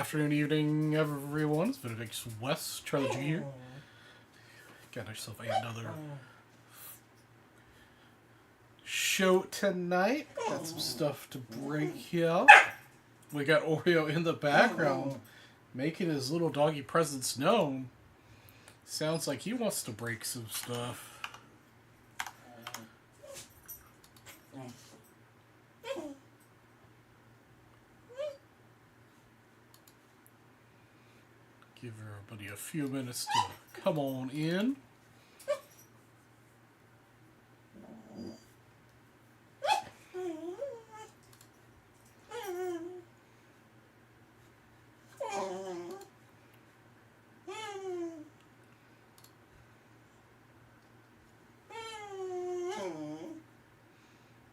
afternoon, evening, everyone. It's Benedict West, Charlie G here. Got yourself another show tonight. Got some stuff to break here. We got Oreo in the background making his little doggy presence known. Sounds like he wants to break some stuff. Give everybody a few minutes to come on in.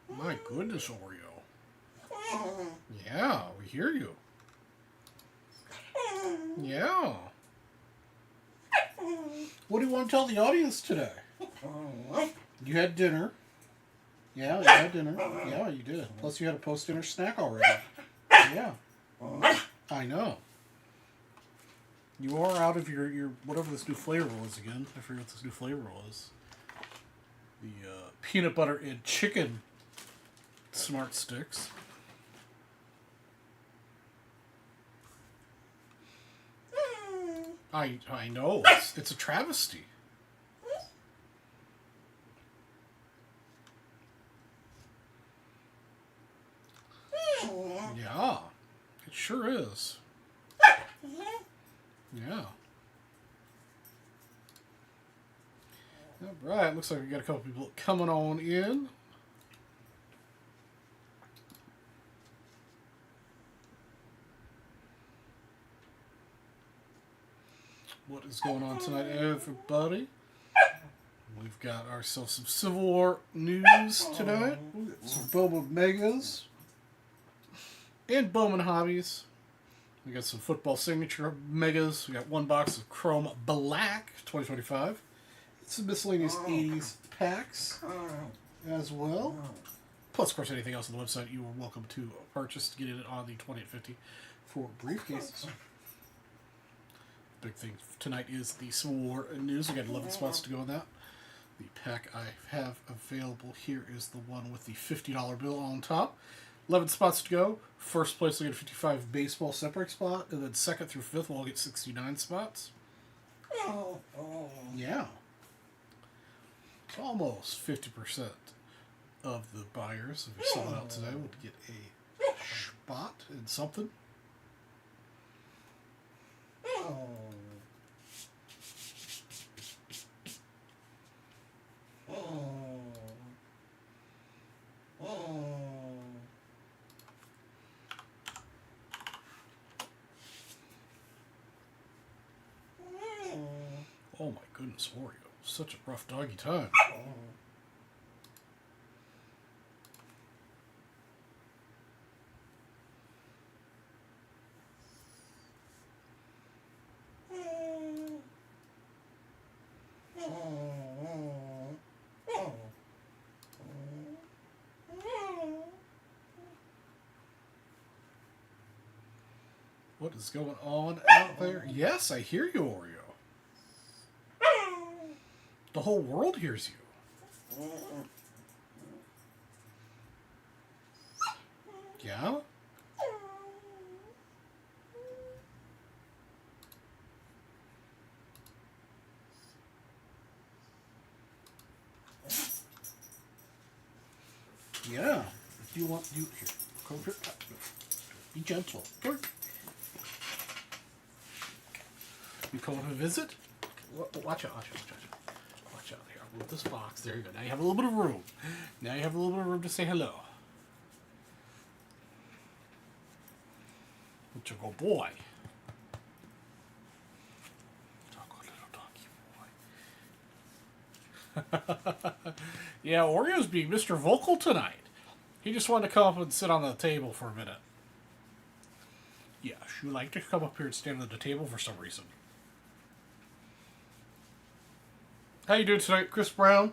My goodness, Oreo. Yeah, we hear you. Yeah. What do you want to tell the audience today? You had dinner. Yeah, you had dinner. Yeah, you did. Plus you had a post-dinner snack already. Yeah. I know. You are out of your whatever this new flavor was again. I forget what this new flavor was. The peanut butter and chicken Smart Sticks. I know. It's a travesty. Yeah. It sure is. Yeah. Alright, looks like we got a couple people coming on in. What is going on tonight, everybody? We've got ourselves some Civil War news tonight. Some Bowman Megas. And Bowman Hobbies. We got some football signature Megas. We got one box of Chrome Black 2025. Some miscellaneous 80s packs as well. Plus, of course, anything else on the website you are welcome to purchase to get it on the 2850 for briefcases. Big thing tonight is the Civil War news. We got 11 spots to go on that. The pack I have available here is the one with the $50 bill on top. 11 spots to go. First place will get a 55 baseball separate spot, and then second through fifth will all get 69 spots. Yeah. Almost 50% of the buyers, if you're selling out today, would get a spot in something. Oh my goodness, Oreo. Such a rough doggy time. What is going on out there? Yes, I hear you, Oreo. The whole world hears you. Yeah? Yeah. Do you want you here? Come here. Be gentle. Come. You come to visit? Watch out, watch out, watch out. Watch out here. I'll move this box. There you go. Now you have a little bit of room. Now you have a little bit of room to say hello. What you go, boy? Yeah, Oreo's being Mr. Vocal tonight. He just wanted to come up and sit on the table for a minute. Yes, you like to come up here and stand at the table for some reason. How you doing tonight, Chris Brown?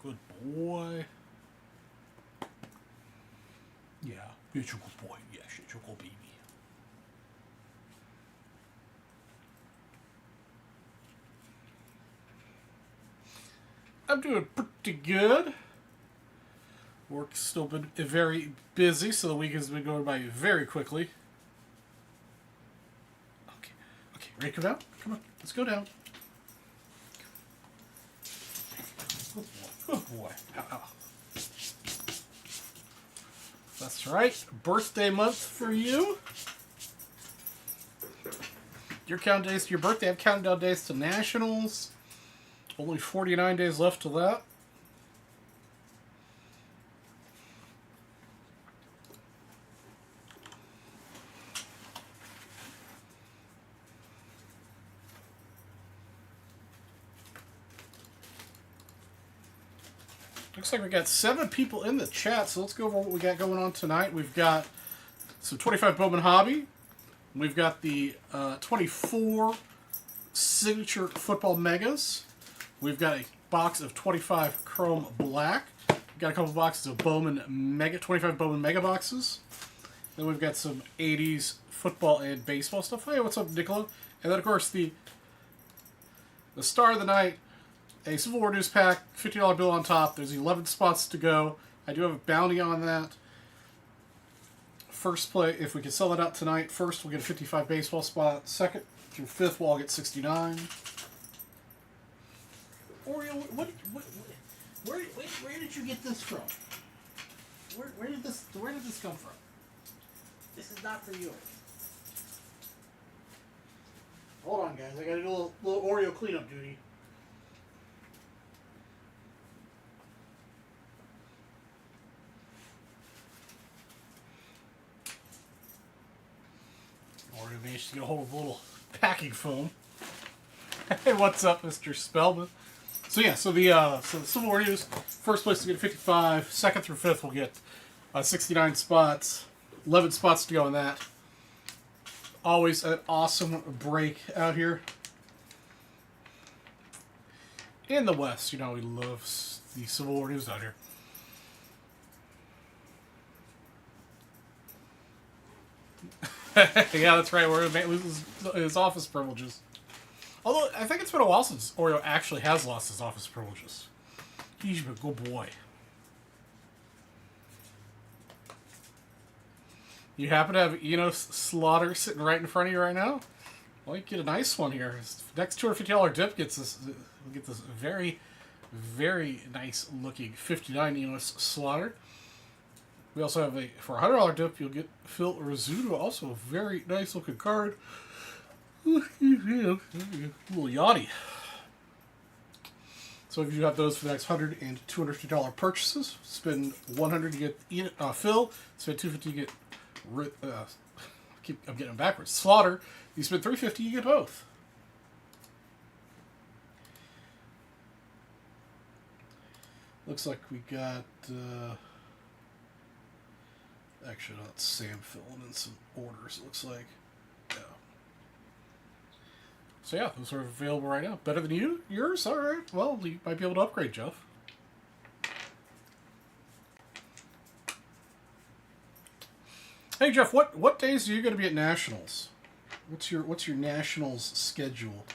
Good boy. Yeah, you're a good boy. Yes, you're a good baby. I'm doing pretty good. Work's still been very busy, so the week has been going by very quickly. Okay, ready to come down? Come on, let's go down. Good boy. Ow, ow. That's right. Birthday month for you. Your countdown days to your birthday. I have countdown days to nationals. Only 49 days left to that. Looks like we got 7 people in the chat, so let's go over what we got going on tonight. We've got some 25 Bowman Hobby. We've got the 24 Signature Football Megas. We've got a box of 25 Chrome Black. We've got a couple boxes of Bowman Mega, 25 Bowman Mega boxes. Then we've got some 80s football and baseball stuff. Hey, what's up, Nicola? And then, of course, the star of the night, a Civil War News Pack, $50 bill on top. There's 11 spots to go. I do have a bounty on that. First play, if we can sell it out tonight, first we'll get a 55 baseball spot. Second through fifth, we'll all get 69. Oreo, where did you get this from? Where did this come from? This is not for you. Hold on, guys. I got to do a little Oreo cleanup duty. Oreo managed to get a hold of a little packing foam. Hey, what's up, Mr. Spellman? So yeah, so the Civil War News, first place to get 55, second through fifth will get 69 spots, 11 spots to go in that. Always an awesome break out here in the West. You know, we love the Civil War News out here. Yeah, that's right. Where man loses his office privileges. Although, I think it's been a while since Oreo actually has lost his office privileges. He's a good boy. You happen to have Enos Slaughter sitting right in front of you right now? Well, you get a nice one here. His next $250 dip gets this very, very nice looking 59 Enos Slaughter. We also have for a $100 dip, you'll get Phil Rizzuto, also a very nice looking card. A little yachty. So if you have those for the next $100 and $250 purchases, spend $100 to get Phil, spend $250 to get I'm getting them backwards. Slaughter, you spend $350, you get both. Looks like we got actually not Sam filling in some orders, it looks like. Yeah. So yeah, those are available right now. Better than yours? Alright. Well, you might be able to upgrade, Jeff. Hey Jeff, what days are you going to be at Nationals? What's your Nationals schedule?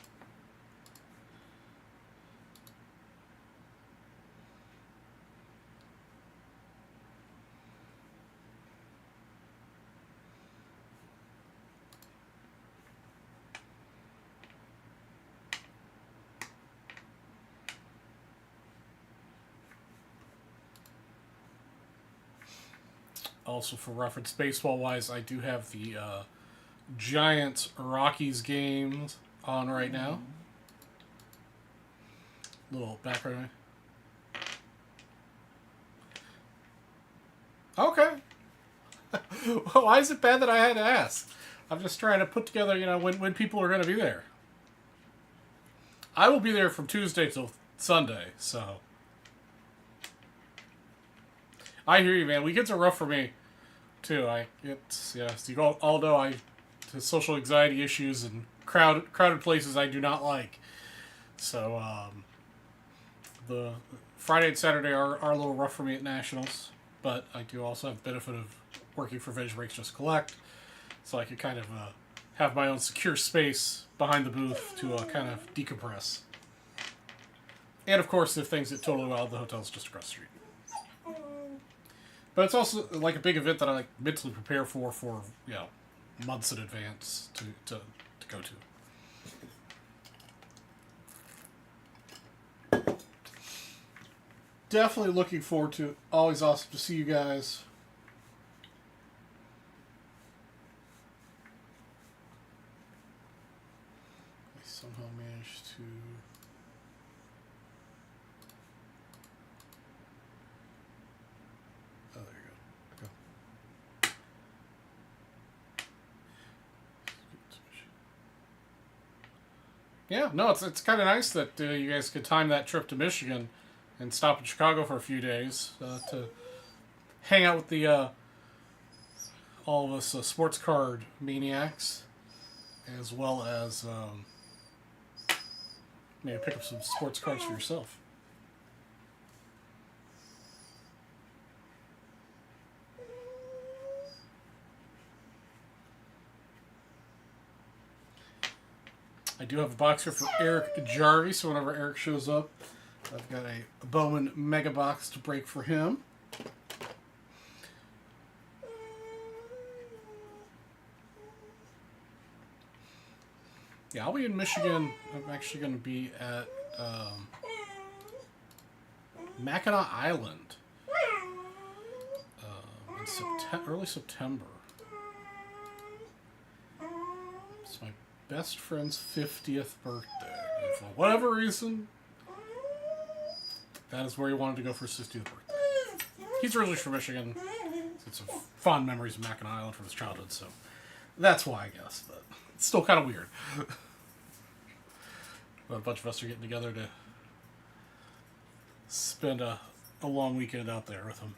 Also, for reference, baseball-wise, I do have the Giants-Rockies games on right now. Little background. Okay. Why is it bad that I had to ask? I'm just trying to put together, when people are going to be there. I will be there from Tuesday till Sunday, so... I hear you, man. Weekends are rough for me, too. You all know I have social anxiety issues and crowded places I do not like. So, the Friday and Saturday are a little rough for me at Nationals, but I do also have the benefit of working for Vintage Breaks Just Collect, so I could kind of have my own secure space behind the booth to kind of decompress. And of course, if things get totally wild, the hotel's just across the street. But it's also like a big event that I like mentally prepare for months in advance to go to. Definitely looking forward to it. Always awesome to see you guys. I somehow managed to... Oh, there you go. Yeah, no, it's kind of nice that you guys could time that trip to Michigan and stop in Chicago for a few days to hang out with the all of us sports card maniacs, as well as maybe pick up some sports cards for yourself. I do have a box here for Eric Jarvie, so whenever Eric shows up, I've got a Bowman Mega Box to break for him. Yeah, I'll be in Michigan. I'm actually going to be at Mackinac Island in early September. It's my best friend's 50th birthday. And for whatever reason, that is where he wanted to go for his 50th birthday. He's originally from Michigan. It's some fond memories of Mackinac Island from his childhood, so that's why, I guess. But it's still kind of weird. But a bunch of us are getting together to spend a long weekend out there with him.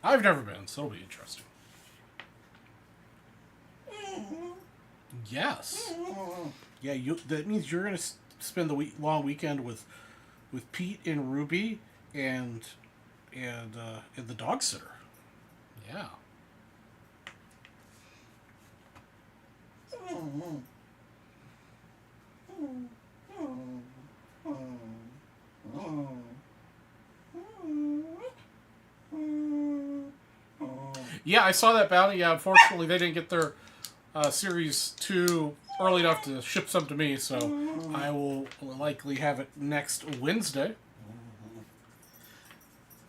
I've never been, so it'll be interesting. Yes. Yeah, that means you're going to spend the long weekend with Pete and Ruby and the dog sitter. Yeah. Yeah, I saw that bounty. Yeah, unfortunately, they didn't get their Series 2 early enough to ship some to me, so I will likely have it next Wednesday.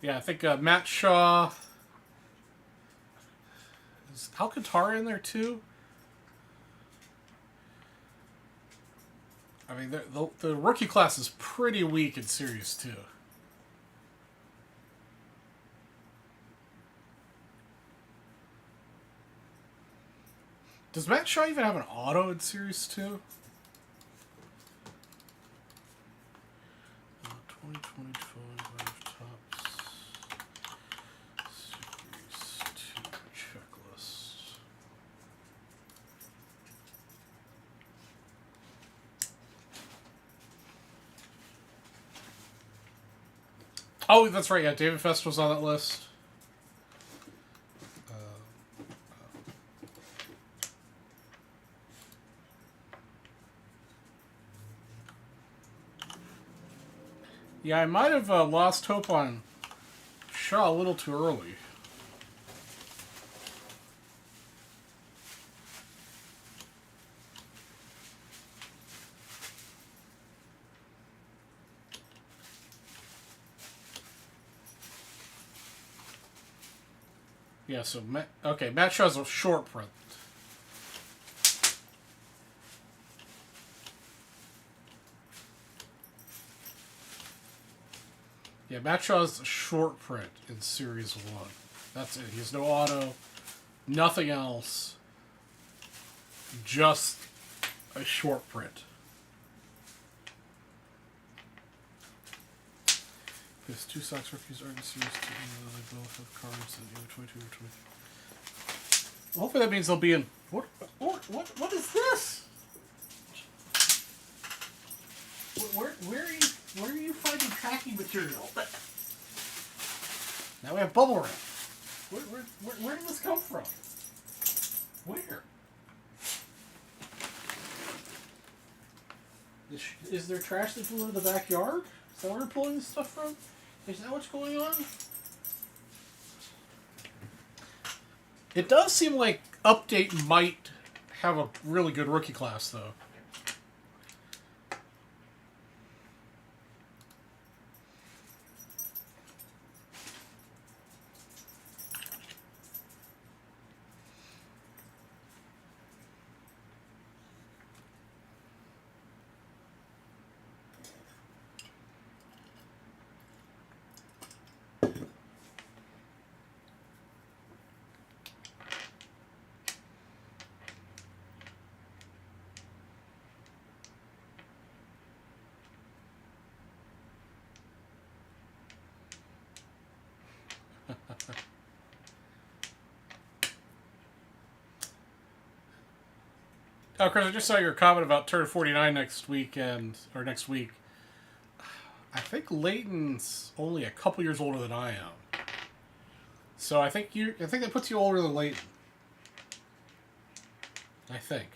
Yeah, I think Matt Shaw... Is Alcantara in there, too? I mean, the rookie class is pretty weak in Series 2. Does Matt Shaw even have an auto in Series 2? 2025 Topps Series 2 checklist. Oh, that's right. Yeah, David Fest was on that list. Yeah, I might have lost hope on Shaw a little too early. Yeah, so, Matt Shaw's a short print. Yeah, Matt Shaw's a short print in Series 1. That's it. He has no auto, nothing else. Just a short print. His 2 Sox rookies are in Series 2. They both have cards in either 22 or 23. Hopefully that means they'll be in... What is this? Where are you... Where are you finding packing material? Now we have bubble wrap. Where did this come from? Where? Is there trash that flew into the backyard? Is that where we're pulling this stuff from? Is that what's going on? It does seem like Update might have a really good rookie class, though. Oh, Chris, I just saw your comment about turn 49 next weekend, or next week. I think Leighton's only a couple years older than I am. So I think that puts you older than Leighton. I think.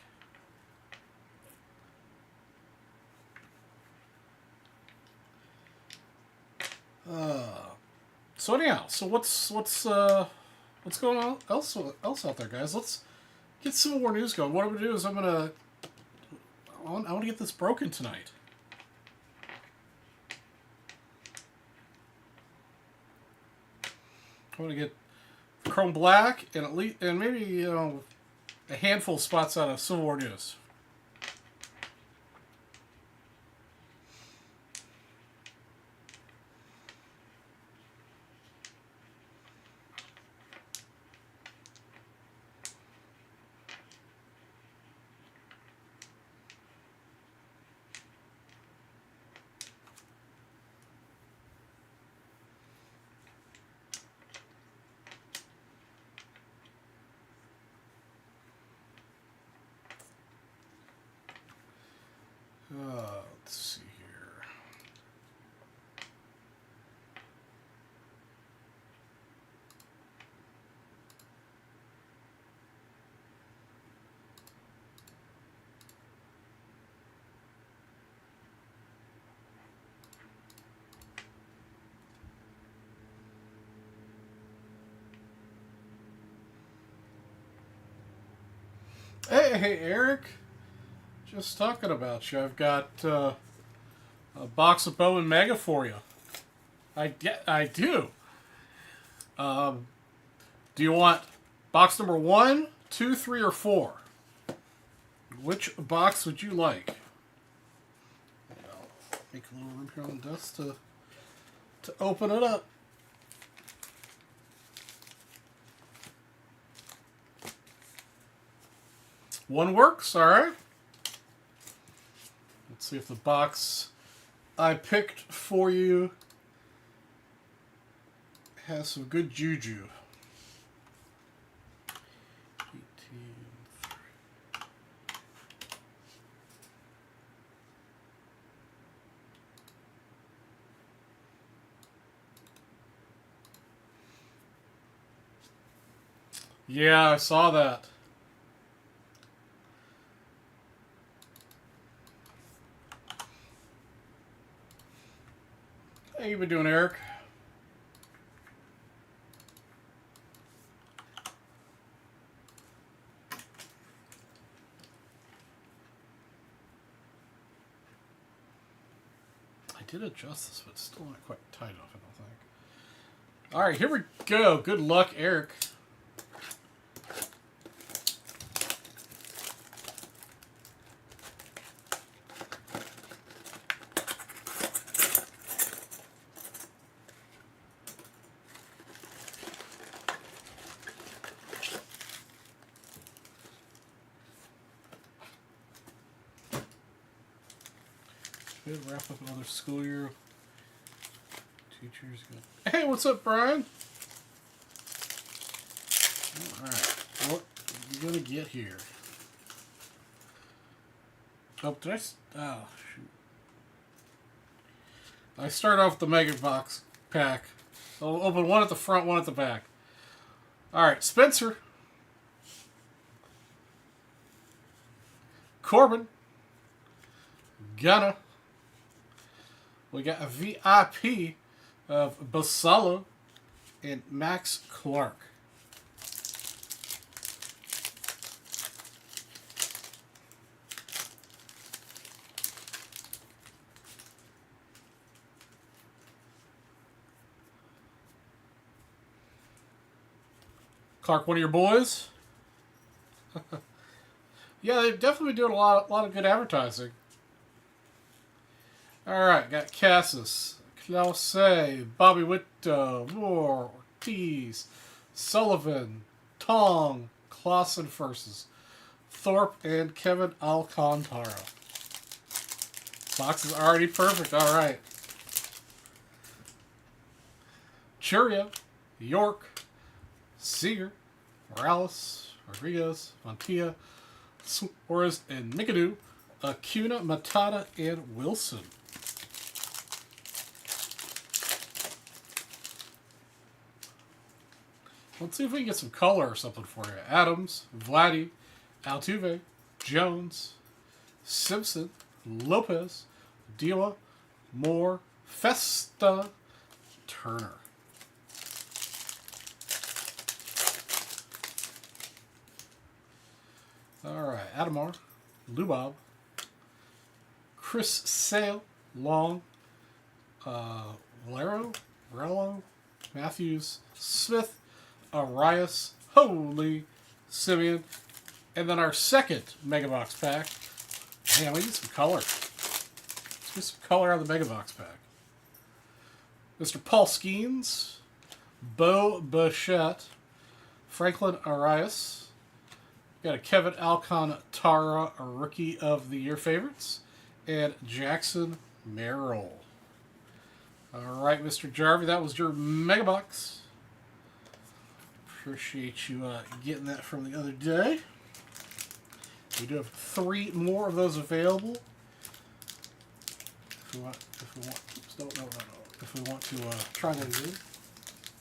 So anyhow, so what's going on else out there, guys? Let's get some more news going. What I'm gonna do is I want to get this broken tonight. I'm gonna get Chrome Black and at least maybe a handful of spots out of Civil War news. Let's see here. Hey, Eric. Just talking about you. I've got a box of Bowman Mega for you. I do. Do you want box number 1, 2, 3, or 4? Which box would you like? I'll make a little room here on the desk to open it up. One works, all right. Let's see if the box I picked for you has some good juju. 18, 3. Yeah, I saw that. How you been doing, Eric? I did adjust this, but it's still not quite tight enough, I don't think. All right, here we go. Good luck, Eric. Wrap up another school year. Teachers go. Hey, what's up, Brian? Alright, what are you gonna get here? Oh, did I? Oh, shoot. I start off with the Mega Box pack. I'll open one at the front, one at the back. Alright, Spencer. Corbin. Gunna. We got a VIP of Basalo and Max Clark. Clark, one of your boys? Yeah, they've definitely been doing a lot of good advertising. Alright, got Cassis, Clause, Bobby Witt, Moore, Ortiz, Sullivan, Tong, Clausen versus Thorpe, and Kevin Alcantara. Box is already perfect, alright. Churia, York, Seager, Morales, Rodriguez, Montilla, Suarez, and McAdoo, Acuna, Matata, and Wilson. Let's see if we can get some color or something for you. Adams, Vladdy, Altuve, Jones, Simpson, Lopez, Dila, Moore, Festa, Turner. Alright, Adamar, Lubob, Chris Sale, Long, Valero, Morello, Matthews, Smith, Arias, Holy, Simeon, and then our second Mega Box pack. Man, we need some color. Let's get some color out of the Mega Box pack. Mr. Paul Skeens, Bo Bichette, Franklin Arias. Got a Kevin Alcantara, a Rookie of the Year favorites, and Jackson Merrill. All right, Mr. Jarvie, that was your Mega Box. Appreciate you getting that from the other day. We do have 3 more of those available. If we want, oops, no. If we want to try that again.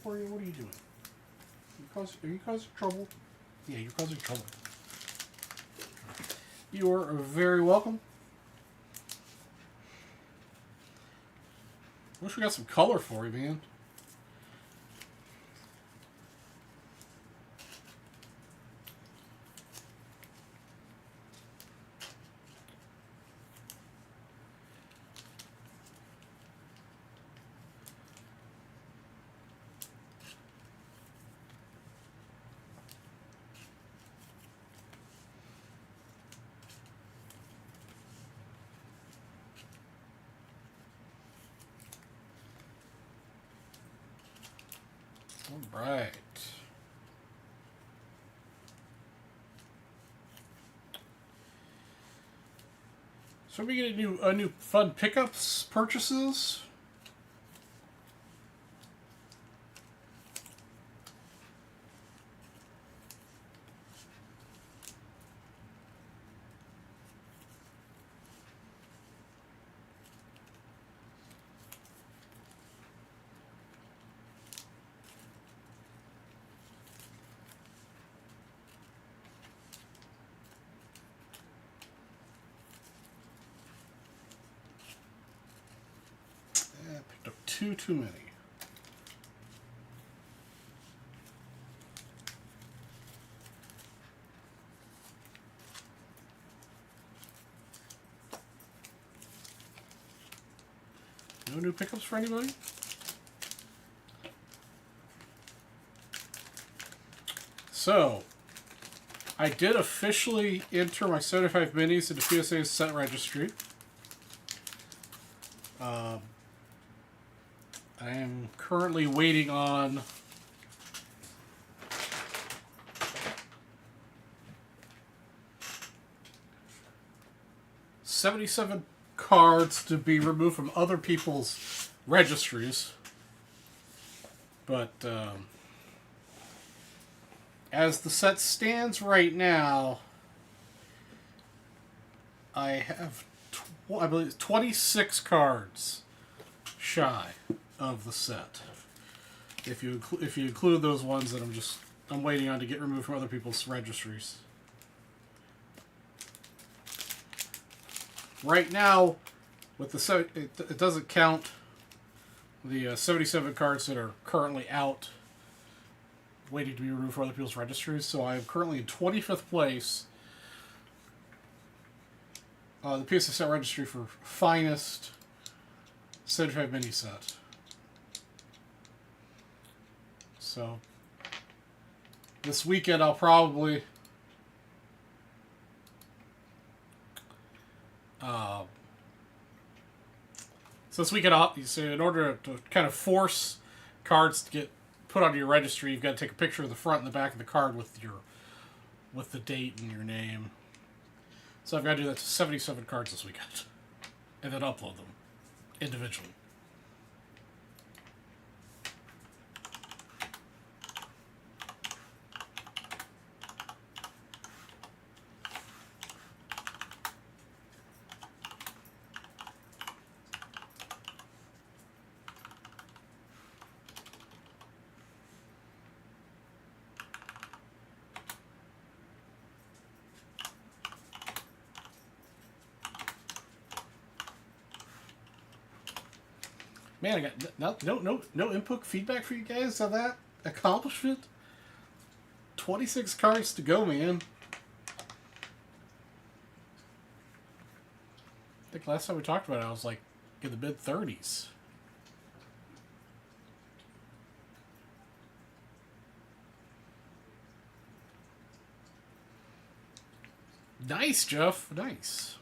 What are you doing? Are you causing trouble? Yeah, you're causing trouble. You're very welcome. Wish we got some color for you, man. All right. So we get a new fun pickups purchases. Picked up too many. No new pickups for anybody? So, I did officially enter my 75 minis into PSA's set registry. I am currently waiting on $77 cards to be removed from other people's registries. But as the set stands right now, I have I believe 26 cards shy of the set. If you include those ones that I'm waiting on to get removed from other people's registries. Right now, with the it doesn't count the 77 cards that are currently out, waiting to be removed from other people's registries. So I am currently in 25th place. The PSA set registry for finest 75 mini set. So this weekend I'll probably so this weekend in order to kind of force cards to get put onto your registry, you've got to take a picture of the front and the back of the card with the date and your name. So I've got to do that to 77 cards this weekend, and then upload them individually. Man, I got no input feedback for you guys on that accomplishment. 26 cards to go, man. I think last time we talked about it, I was like in the mid-30s. Nice, Jeff. Nice.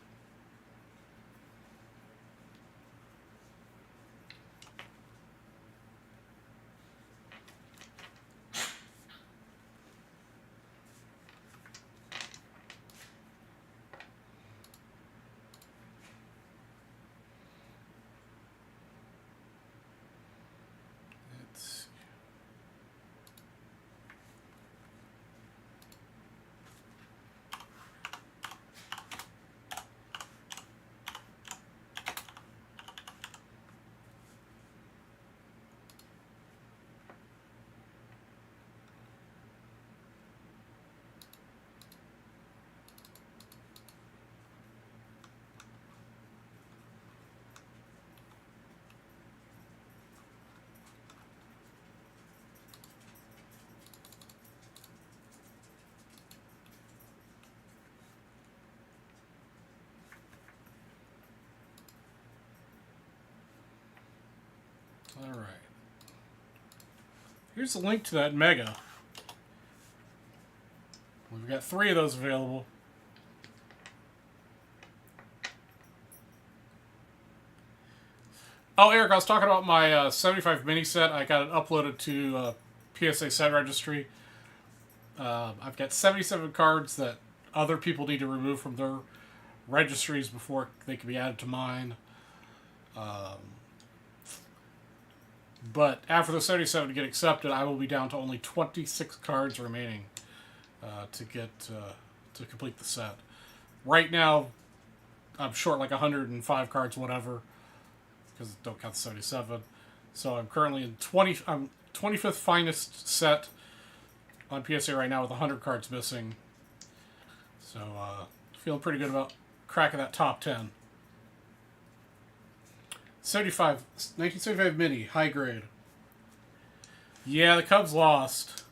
All right. Here's the link to that Mega. We've got 3 of those available. Oh, Eric, I was talking about my 75 mini set. I got it uploaded to PSA set registry. I've got 77 cards that other people need to remove from their registries before they can be added to mine. But after the 77 get accepted, I will be down to only 26 cards remaining to complete the set. Right now, I'm short like 105 cards, whatever, because I don't count the 77. So I'm currently in 25th finest set on PSA right now with 100 cards missing. So feeling pretty good about cracking that top 10. 1975 mini, high grade. Yeah, the Cubs lost.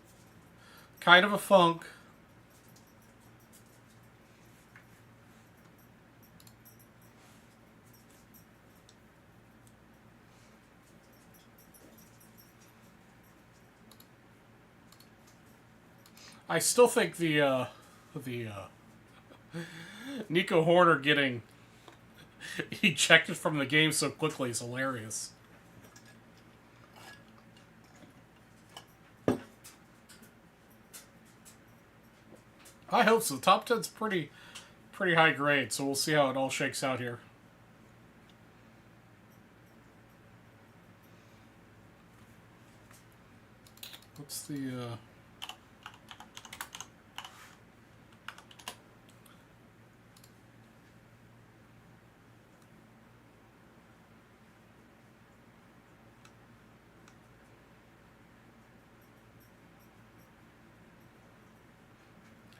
Kind of a funk. I still think the Nico Horner getting ejected from the game so quickly is hilarious. I hope so. The top 10's pretty high grade, so we'll see how it all shakes out here. What's the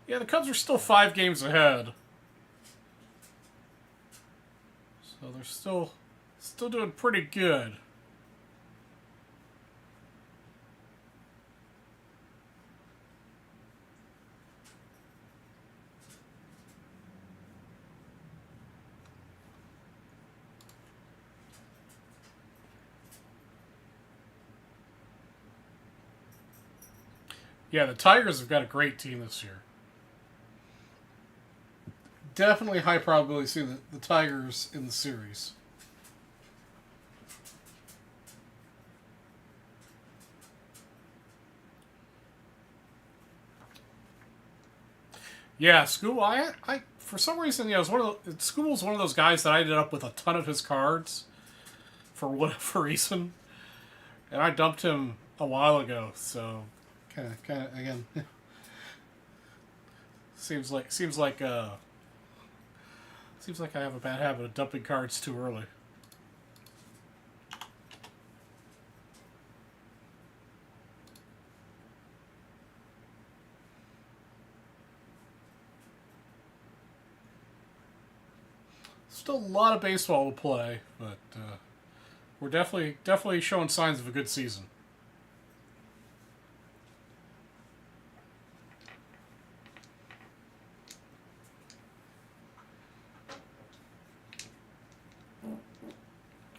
Yeah, the Cubs are still 5 games ahead. So they're still doing pretty good. Yeah, the Tigers have got a great team this year. Definitely high probability seeing the Tigers in the series. Yeah, School. I for some reason, yeah, School's one of those guys that I ended up with a ton of his cards for whatever reason, and I dumped him a while ago. So, kind of again, seems like I have a bad habit of dumping cards too early. Still a lot of baseball to play, but we're definitely showing signs of a good season.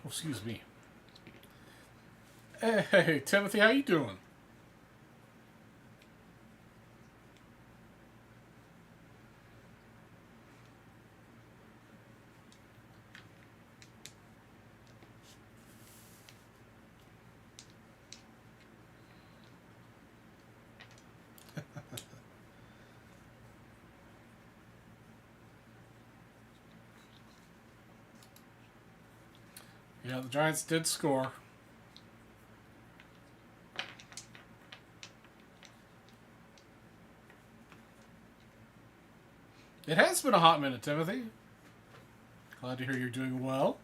Oh, excuse me. Hey, Timothy, how you doing? Yeah, the Giants did score. It has been a hot minute, Timothy. Glad to hear you're doing well.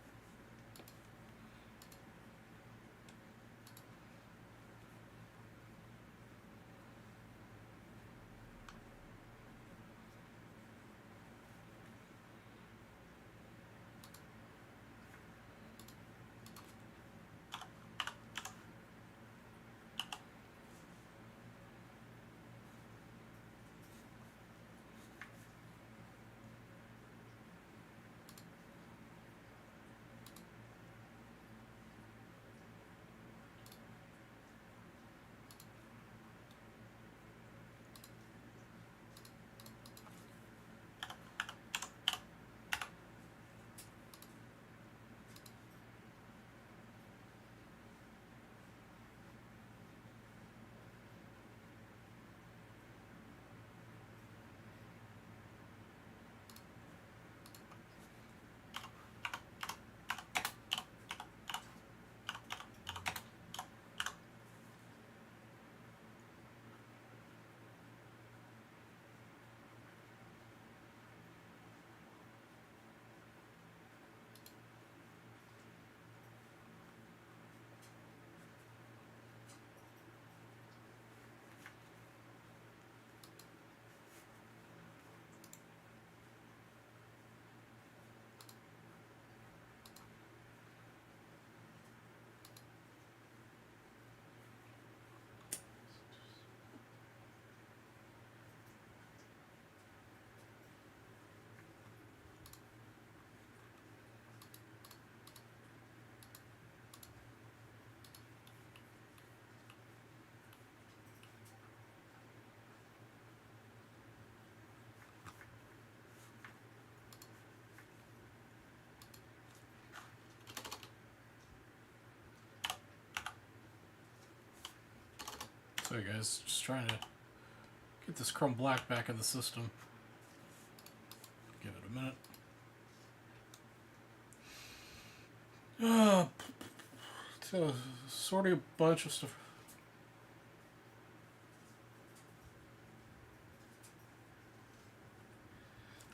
Sorry, guys, just trying to get this Chrome Black back in the system. Give it a minute. So, sorting a bunch of stuff.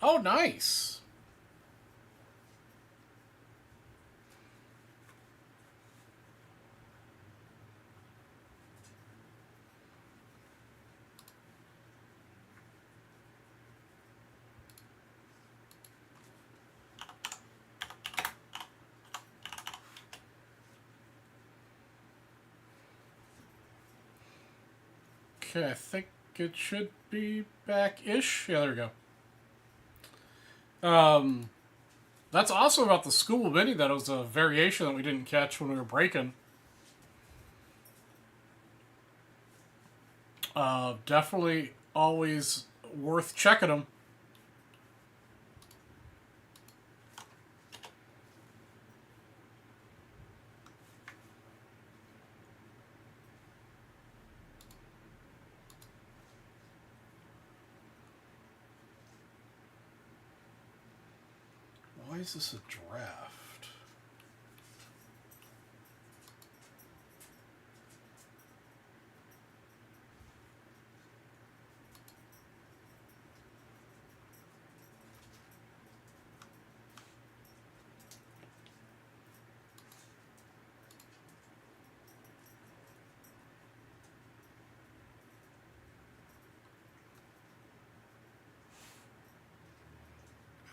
Oh, nice. Okay, I think it should be back-ish. Yeah, there we go. That's also about the school mini. That was a variation that we didn't catch when we were breaking. Definitely always worth checking them. Why is this a draft?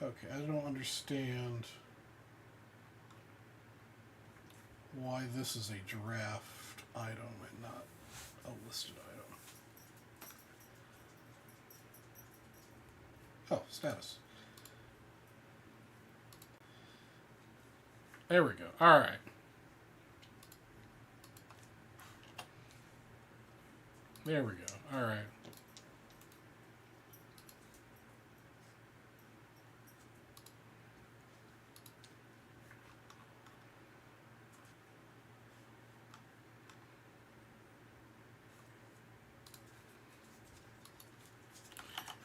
Okay, I don't understand why this is a draft item and not a listed item. Oh, status. There we go. All right. There we go. All right.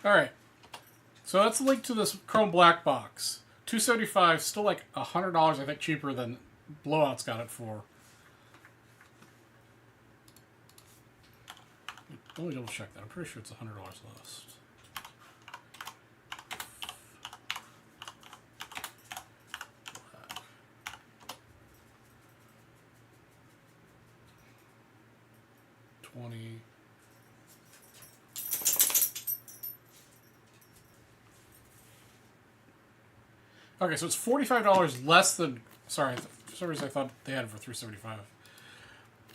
All right. So that's a link to this Chrome Black box. $275, still like $100, I think, cheaper than Blowout's got it for. Let me double check that. I'm pretty sure it's $100 less. $20. Okay, so it's $45 less than. Sorry, for some reason I thought they had it for $375.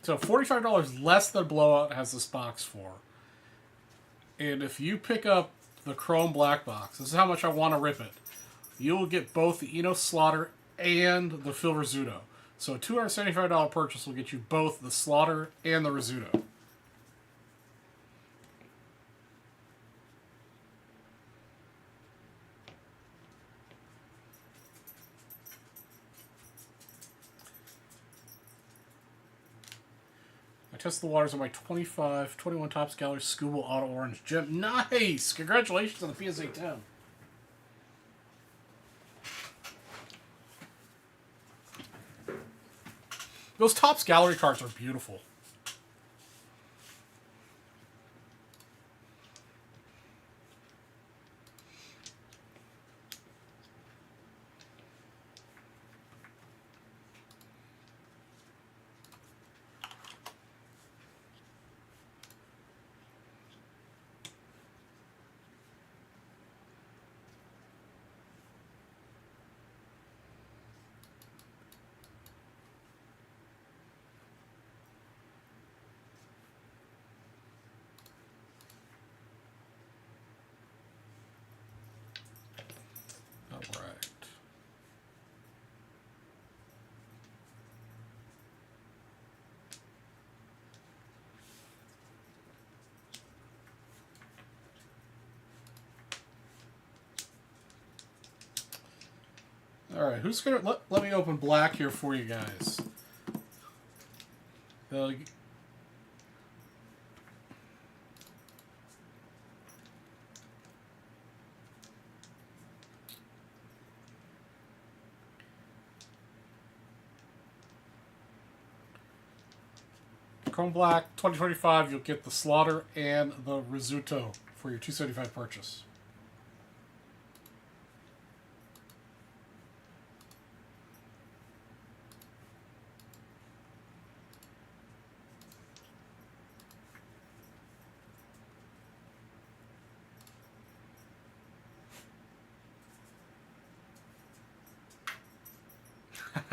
So $45 less than Blowout has this box for. And if you pick up the Chrome Black box, this is how much I want to rip it. You will get both the Enos Slaughter and the Phil Rizzuto. So a $275 purchase will get you both the Slaughter and the Rizzuto. I tested the waters on my 21 Topps Gallery Scuba Auto Orange Gem. Nice! Congratulations on the PSA 10. Those Topps Gallery cards are beautiful. Alright. Alright, who's gonna let me open black here for you guys? Chrome Black 2025, you'll get the Slaughter and the Rizzuto for your $275 purchase.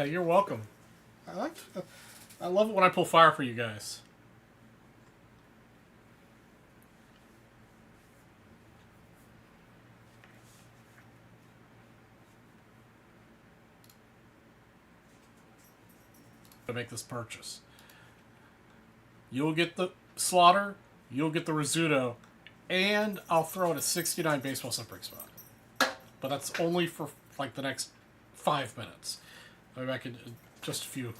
You're welcome. I love it when I pull fire for you guys. to make this purchase. You'll get the Slaughter, you'll get the Rizzuto, and I'll throw in a 69 baseball separate spot. But that's only for like the next 5 minutes. I'll be back in just a few.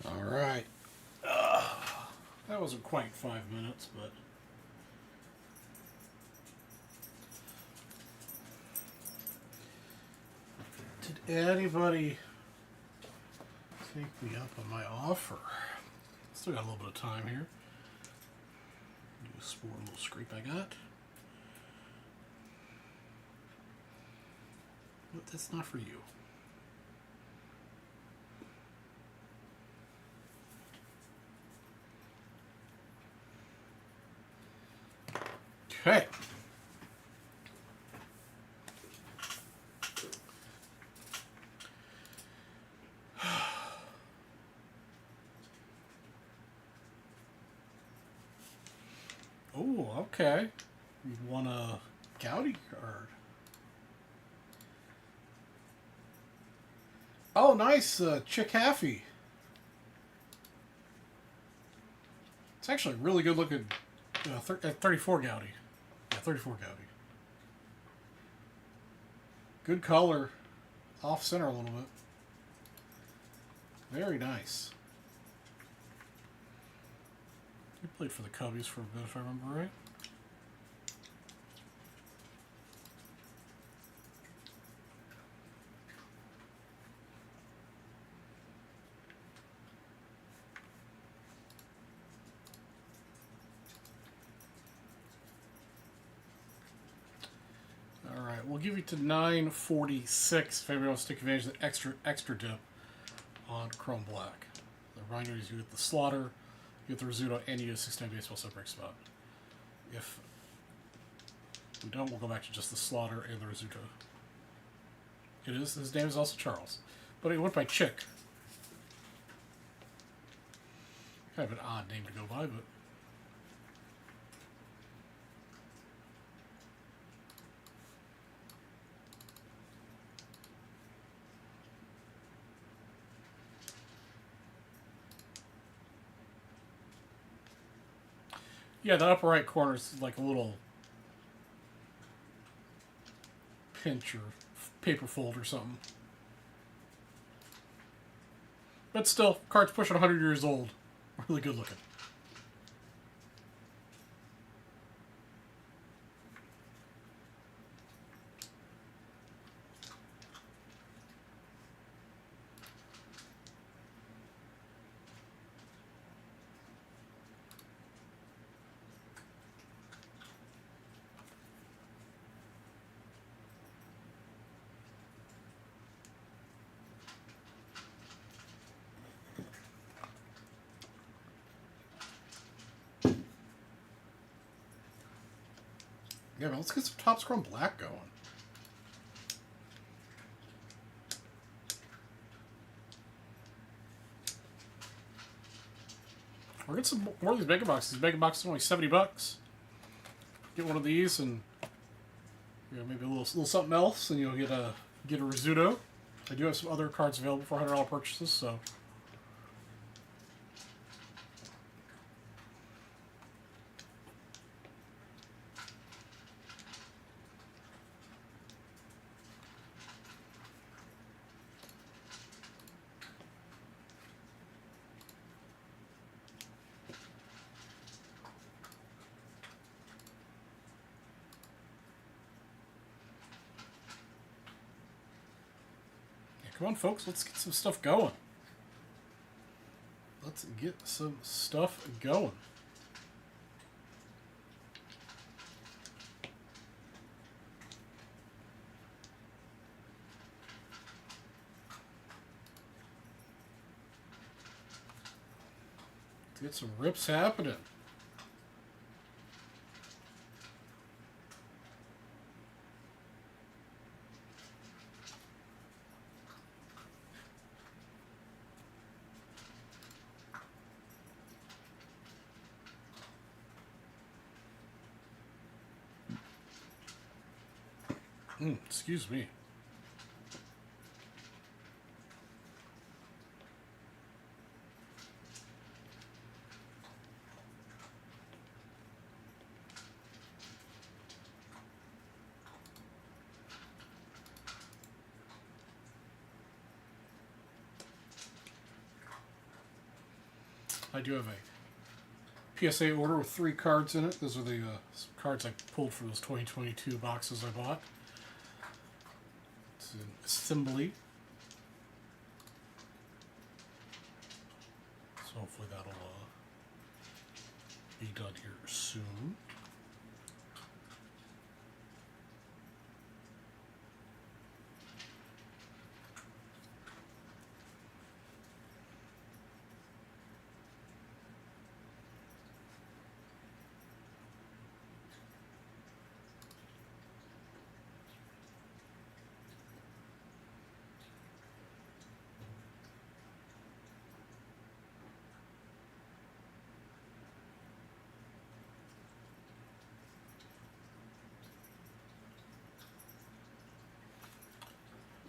All right. That wasn't quite 5 minutes, but... Did anybody take me up on my offer? Still got a little bit of time here. Do a sport little scrape I got. But that's not for you. Okay. Oh, okay. You won a Gowdy card. Oh, nice. Chick Haffey. It's actually a really good looking 34 Gowdy. Yeah, 34 Gowdy. Good color. Off center a little bit. Very nice. He played for the Cubbies for a bit, if I remember right. All right, we'll give you to 946 if anybody wants to take advantage of the extra dip on Chrome Black. The reminder is you get the Slaughter, you get the Rizzuto, and you get a 69 baseball separate spot. If we don't, we'll go back to just the Slaughter and the Rizzuto. It is. His name is also Charles, but he went by Chick. Kind of an odd name to go by, but... Yeah, the upper right corner is like a little pinch or paper fold or something. But still, card's pushing 100 years old. Really good looking. Yeah, man, let's get some Topps Chrome Black going. Or get some more of these mega boxes. These mega boxes are only $70. Get one of these and maybe a little something else, and you'll get a Rizzuto. I do have some other cards available for $100 purchases, so. Come on, folks, let's get some stuff going. Let's get some stuff going. Let's get some rips happening. Excuse me. I do have a PSA order with 3 cards in it. Those are the cards I pulled from those 2022 boxes I bought. It's an assembly. So hopefully that'll be done here soon.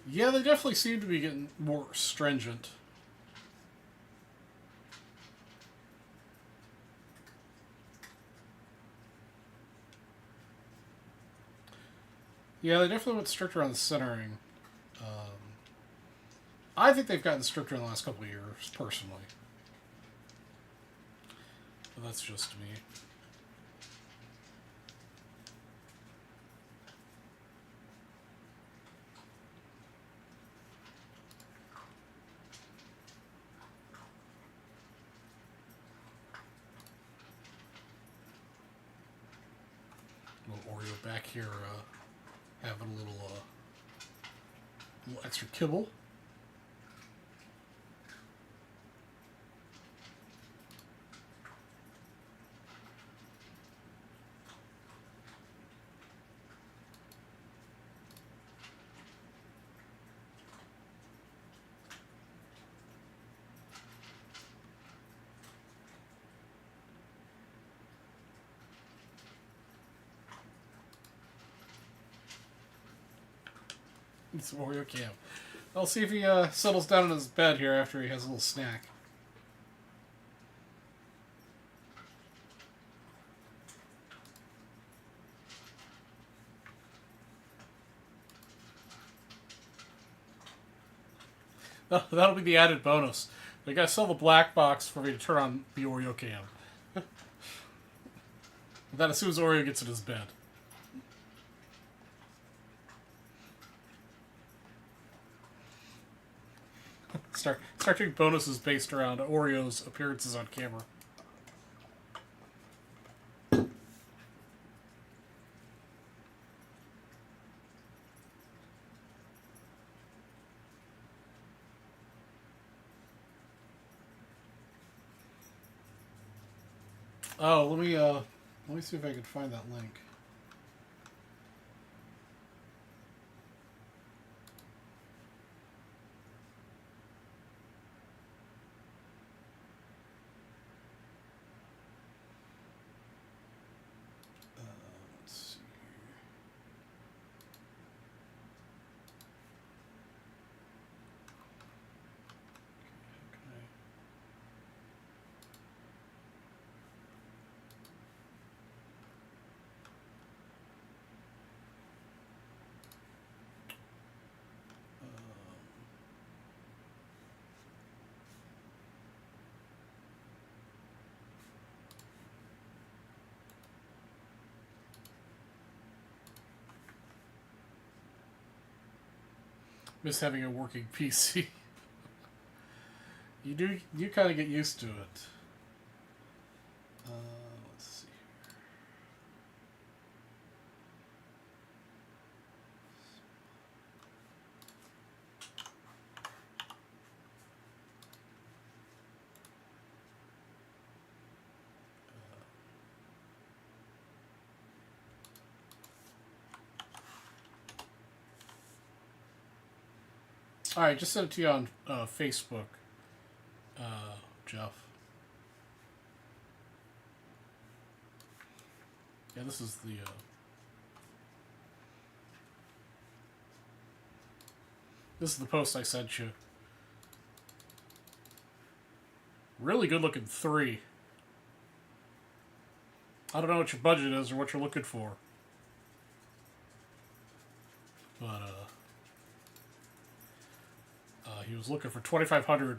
Yeah, they definitely seem to be getting more stringent. Yeah, they definitely went stricter on the centering. I think they've gotten stricter in the last couple of years, personally. But that's just me. Little Oreo back here having a little extra kibble. It's Oreo Cam. I'll see if he settles down in his bed here after he has a little snack. That'll be the added bonus. They gotta sell the black box for me to turn on the Oreo Cam. That as soon as Oreo gets in his bed. Start doing bonuses based around Oreo's appearances on camera. Oh, let me see if I can find that link. Let's see here. Okay, miss having a working PC. You kind of get used to it. Let's see here. All right, just sent it to you on Facebook, Jeff. Yeah, this is the. This is the post I sent you. Really good looking 3. I don't know what your budget is or what you're looking for, but he was looking for $2,500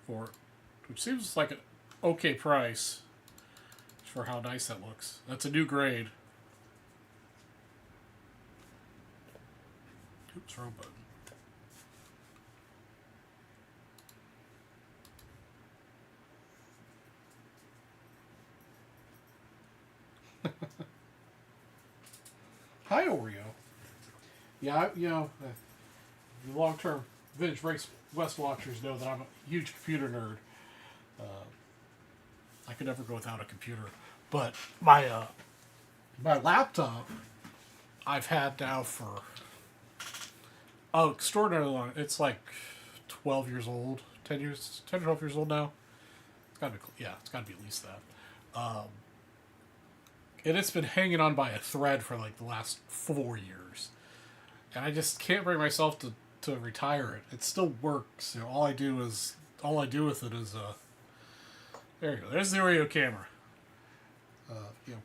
for it, which seems like an okay price for how nice that looks. That's a new grade. Oops, wrong button. Hi, Oreo. Yeah, the long-term Vintage Race West watchers know that I'm a huge computer nerd. I could never go without a computer, but my laptop I've had now for extraordinarily long. It's like 12 years old, 10 or 12 years old now. It's gotta be at least that. And it's been hanging on by a thread for like the last 4 years, and I just can't bring myself to retire it. It still works. All I do with it is there you go. There's the Oreo camera.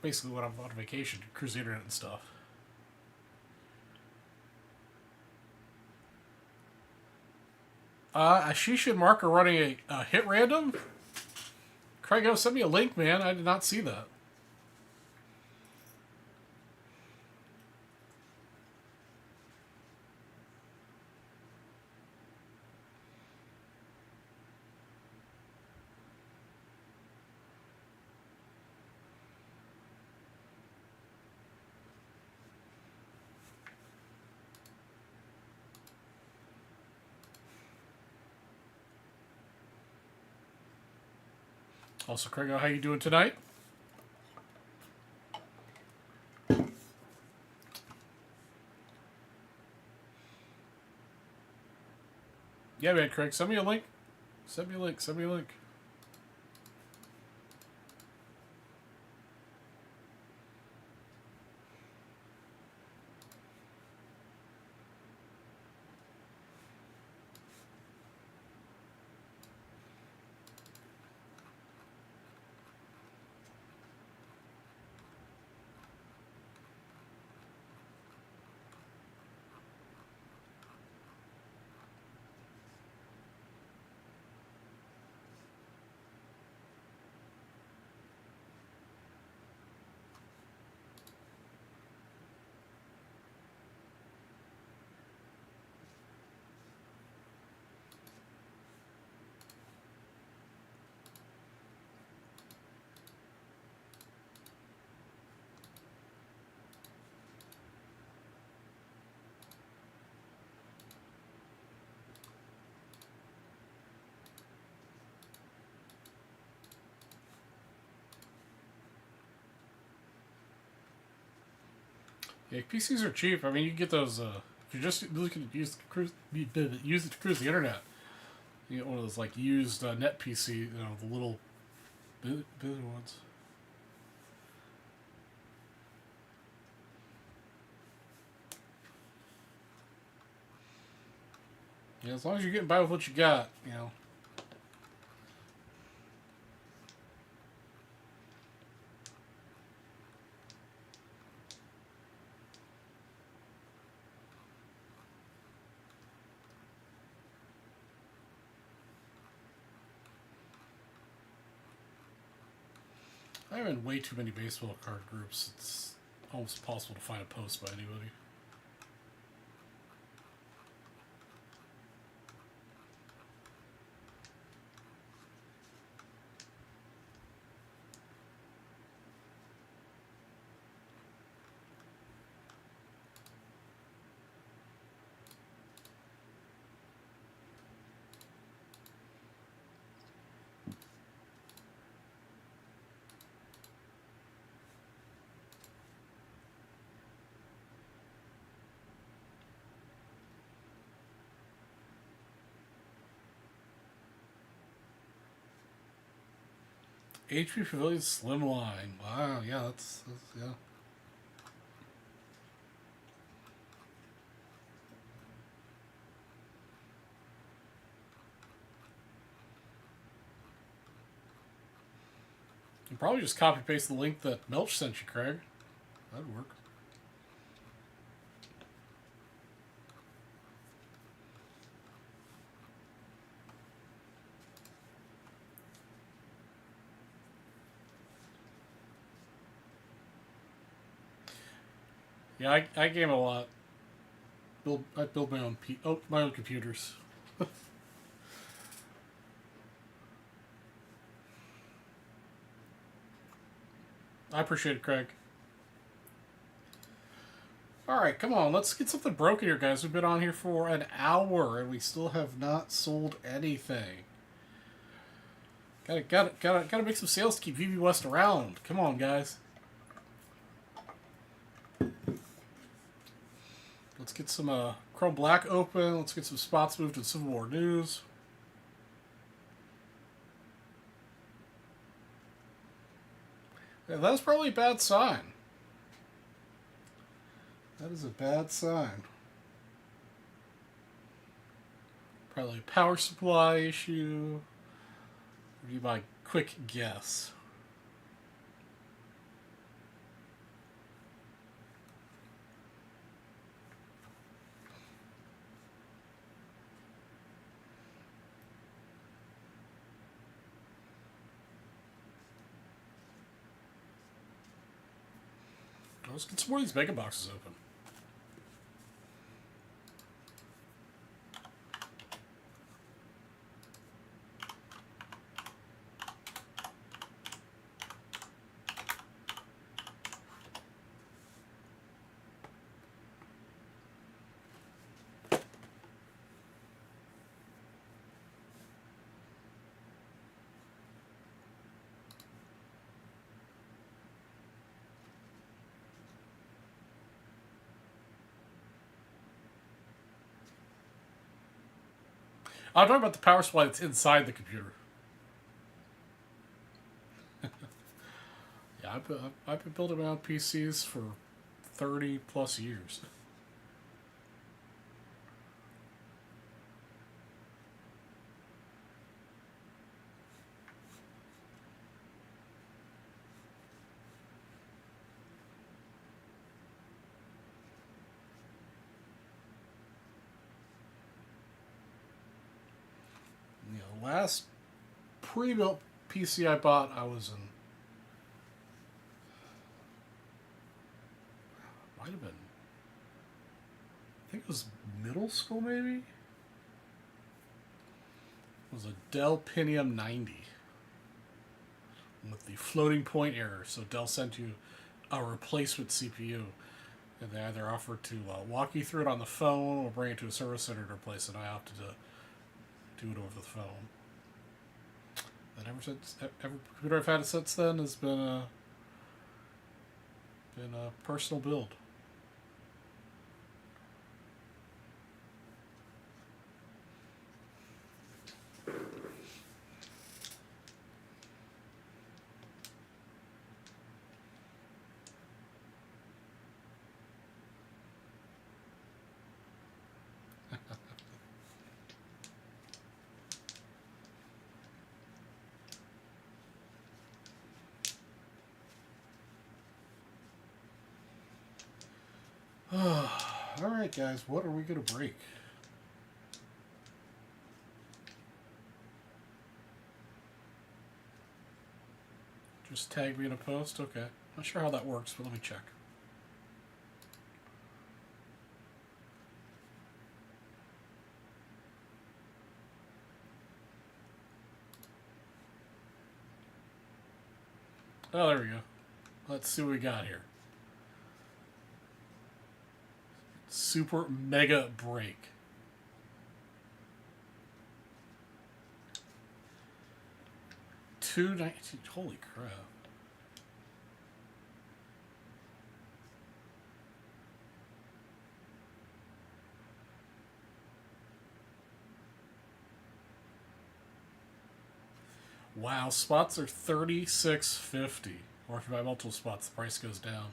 Basically when I'm on vacation, cruise the internet and stuff. She should marker running a hit random. Craig, send me a link, man. I did not see that. Also, Craig, how you doing tonight? Yeah, man, Craig, send me a link. Send me a link. Yeah, PCs are cheap. I mean, you can get those. If you're just looking to use it to cruise the internet, you get one of those like used net PC. You know, the little bit ones. Yeah, as long as you're getting by with what you got, you know. I'm in way too many baseball card groups. It's almost impossible to find a post by anybody. HP Pavilion Slimline. Wow, yeah, that's yeah. You probably just copy paste the link that Melch sent you, Craig. That'd work. Yeah, I game a lot. I build my own my own computers. I appreciate it, Craig. All right, come on, let's get something broken here, guys. We've been on here for an hour and we still have not sold anything. Gotta make some sales to keep VV West around. Come on, guys. Let's get some Chrome Black open. Let's get some spots moved in Civil War news. Yeah, that's probably a bad sign. That is a bad sign. Probably a power supply issue. Would be my quick guess. Let's get some more of these mega boxes open. I'm talking about the power supply that's inside the computer. Yeah, I've been building my own PCs for 30 plus years. You know, last pre-built PC I bought, I was in. Might have been. I think it was middle school, maybe? It was a Dell Pentium 90 with the floating point error. So Dell sent you a replacement CPU. And they either offered to walk you through it on the phone or bring it to a service center to replace it. I opted to do it over the phone. And ever since, every computer I've had since then has been a personal build. Alright, guys, what are we going to break? Just tag me in a post? Okay. Not sure how that works, but let me check. Oh, there we go. Let's see what we got here. Super Mega Break. $2.19. Holy crap. Wow, spots are $36.50. Or if you buy multiple spots, the price goes down.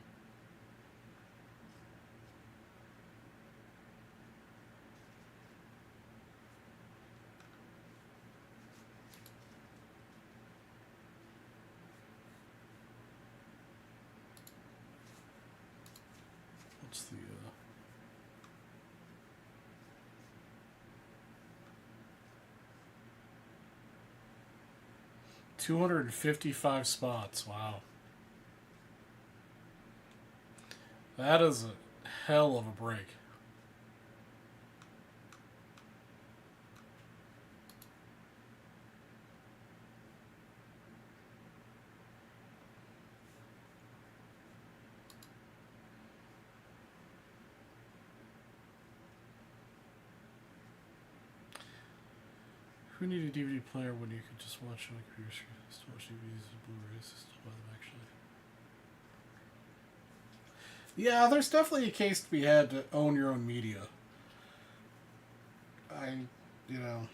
What's the... 255 spots. Wow. That is a hell of a break. Who needed a DVD player when you could just watch on a computer screen? Still watch DVDs and Blu-rays. Still buy them actually. Yeah, there's definitely a case to be had to own your own media. You know.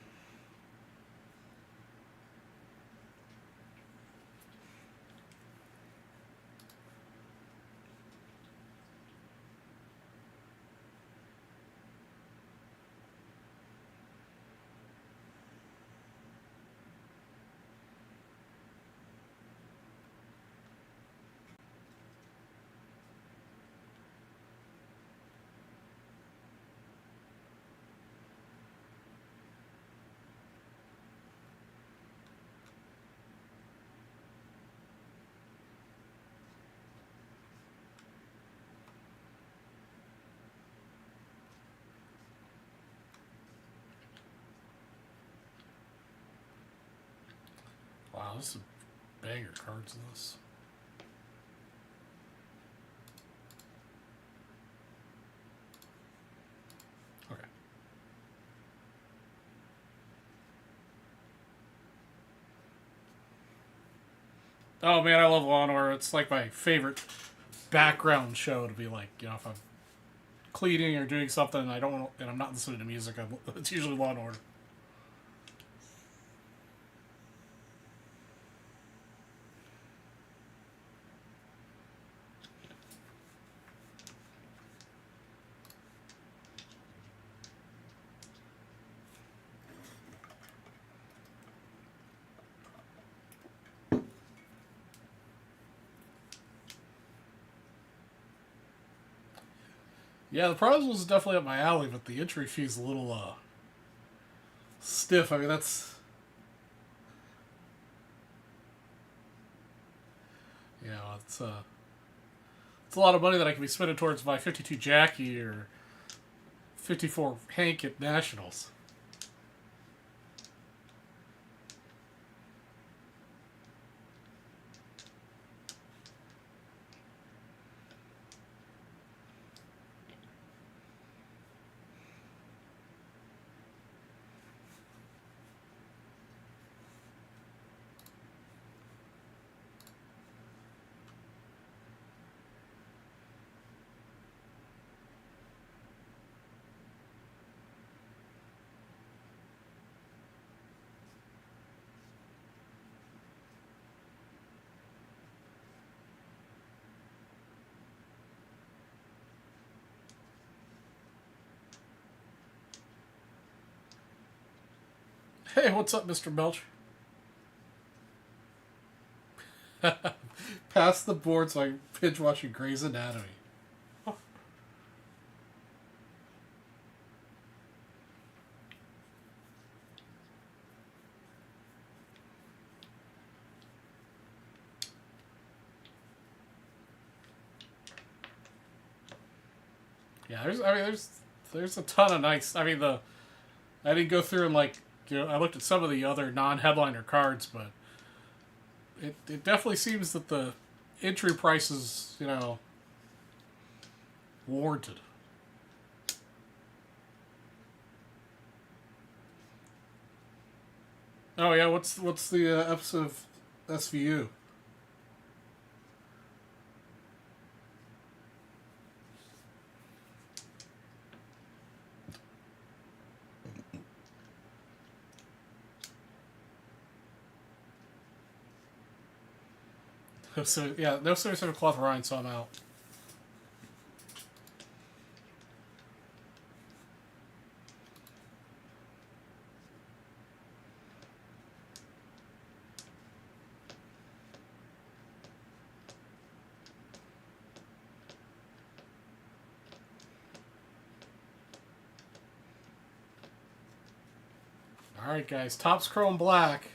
Wow, there's some banger cards in this. Okay. Oh man, I love Law and Order. It's like my favorite background show to be like, you know, if I'm cleaning or doing something and and I'm not listening to music, it's usually Law and Order. Yeah, the prize was definitely up my alley, but the entry fee's a little stiff. I mean, it's it's a lot of money that I can be spending towards my 52 Jackie or 54 Hank at Nationals. Hey, what's up, Mr. Melch? Pass the board so I can binge watching Grey's Anatomy. Yeah, there's a ton of nice. I mean, I didn't go through and I looked at some of the other non-headliner cards, but it definitely seems that the entry price is warranted. Oh yeah, what's the episode of SVU? So yeah, no 77 cloth Ryan, so I'm out. Alright guys, Topps Chrome Black.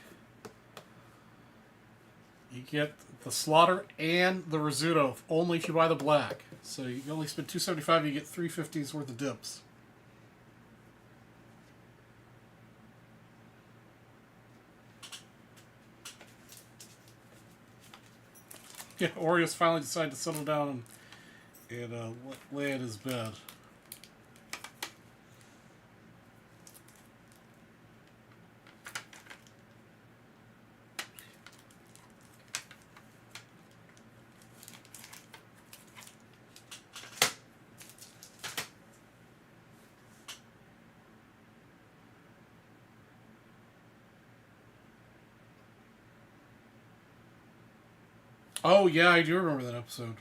You get the Slaughter and the Rizzuto only if you buy the black. So you can only spend $275, you get $350's worth of dips. Yeah, Orioles finally decided to settle down and lay in his bed. Oh yeah, I do remember that episode.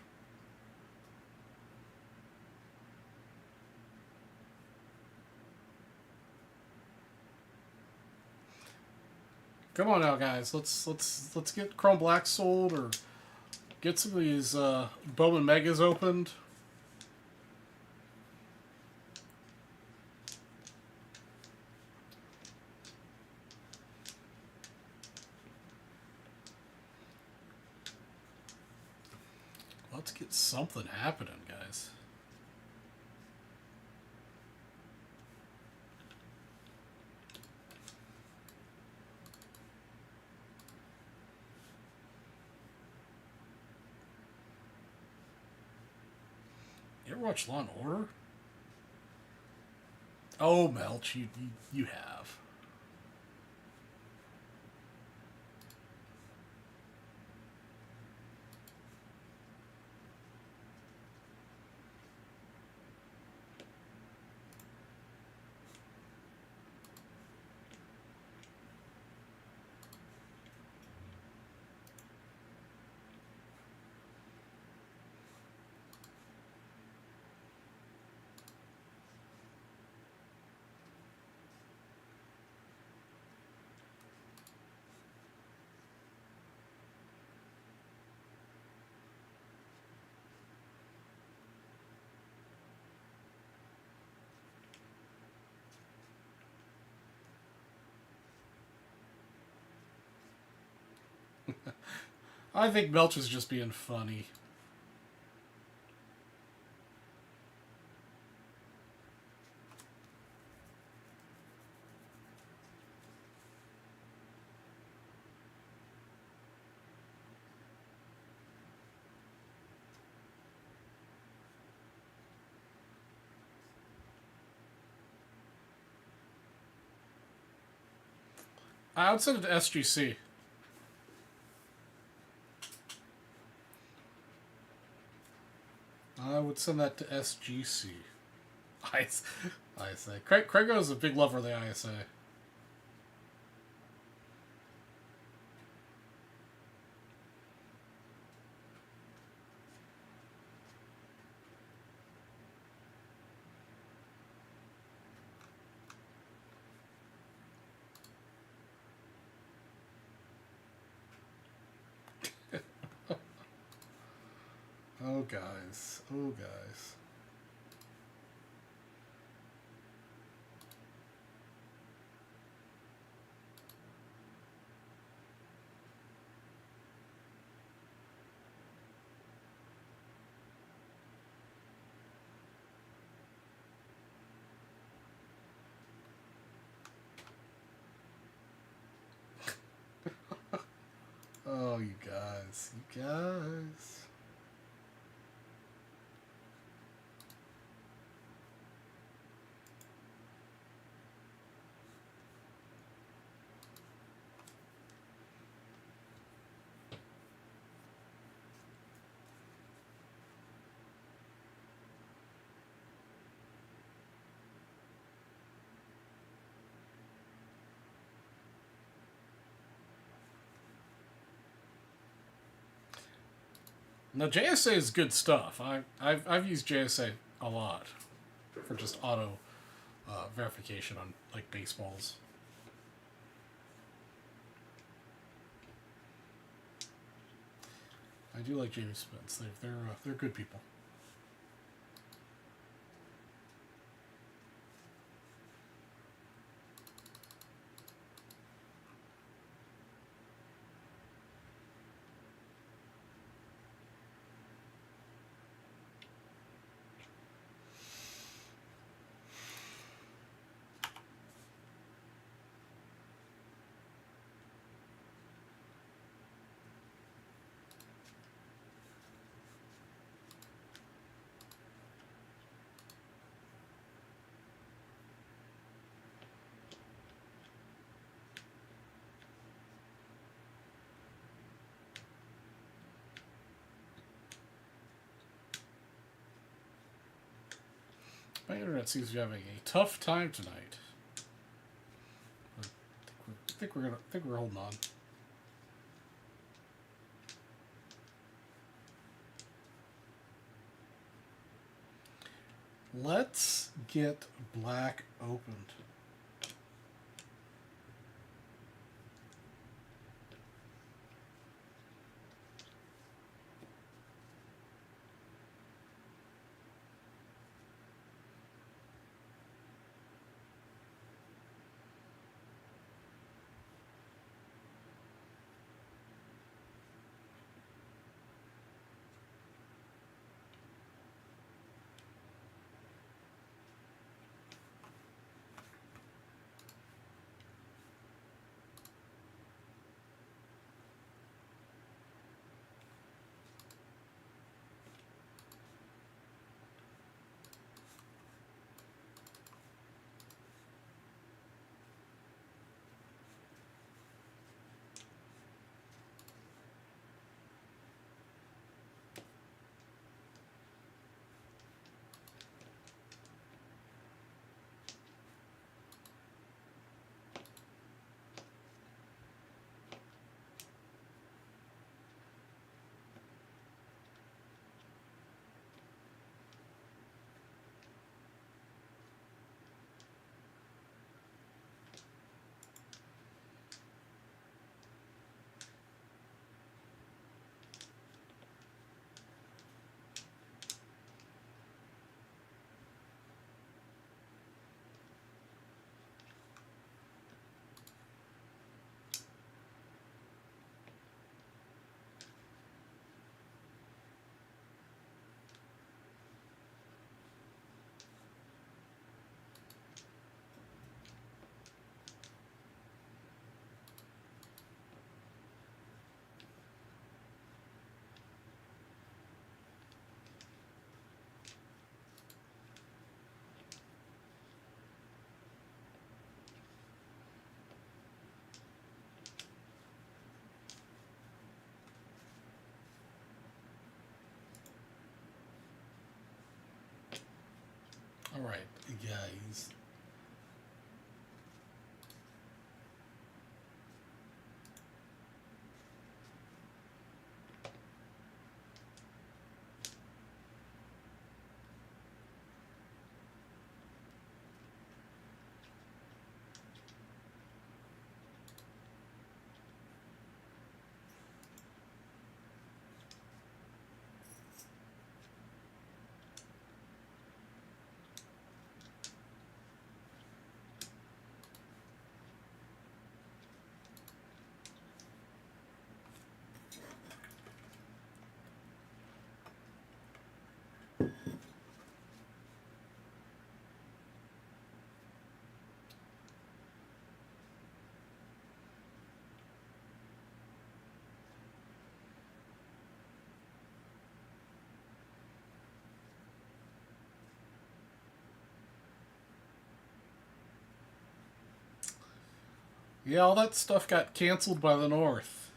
Come on now, guys. Let's get Chrome Black sold or get some of these Bowman Megas opened. Let's get something happening, guys. You ever watch Law and Order? Oh, Melch, you have. I think Melch is just being funny. I would send it to SGC. I would send that to SGC. ISA. Craigo is a big lover of the ISA. Oh, guys. Oh, guys. Oh, you guys. You guys. Now, JSA is good stuff. I've used JSA a lot for just auto verification on like baseballs. I do like Jamie Spence. They're good people. My internet seems to be having a tough time tonight. I think we're holding on. Let's get black opened. All right, guys. Yeah, all that stuff got canceled by the North.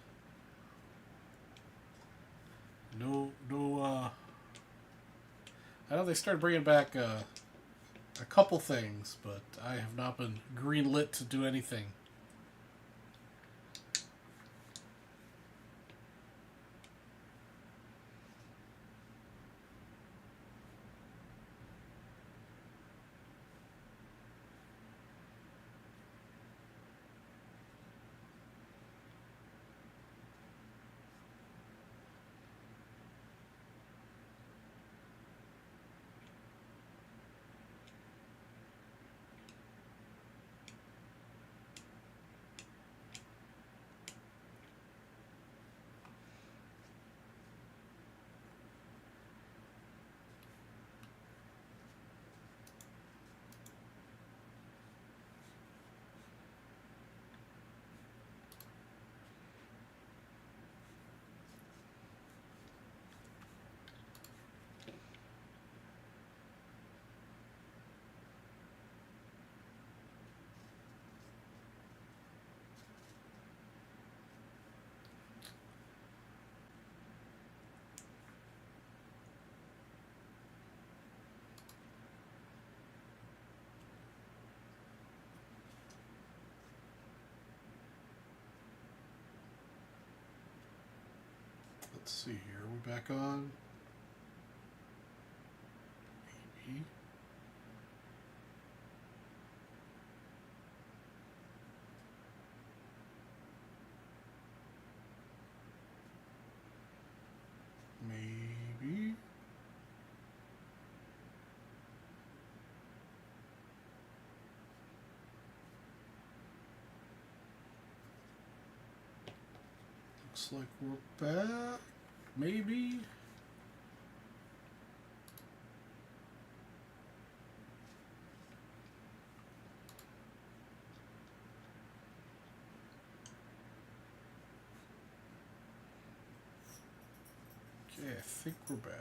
No, no. I know they started bringing back a couple things, but I have not been greenlit to do anything. Let's see here. Are we back on? Maybe. Maybe. Looks like we're back. Maybe. Okay, I think we're back.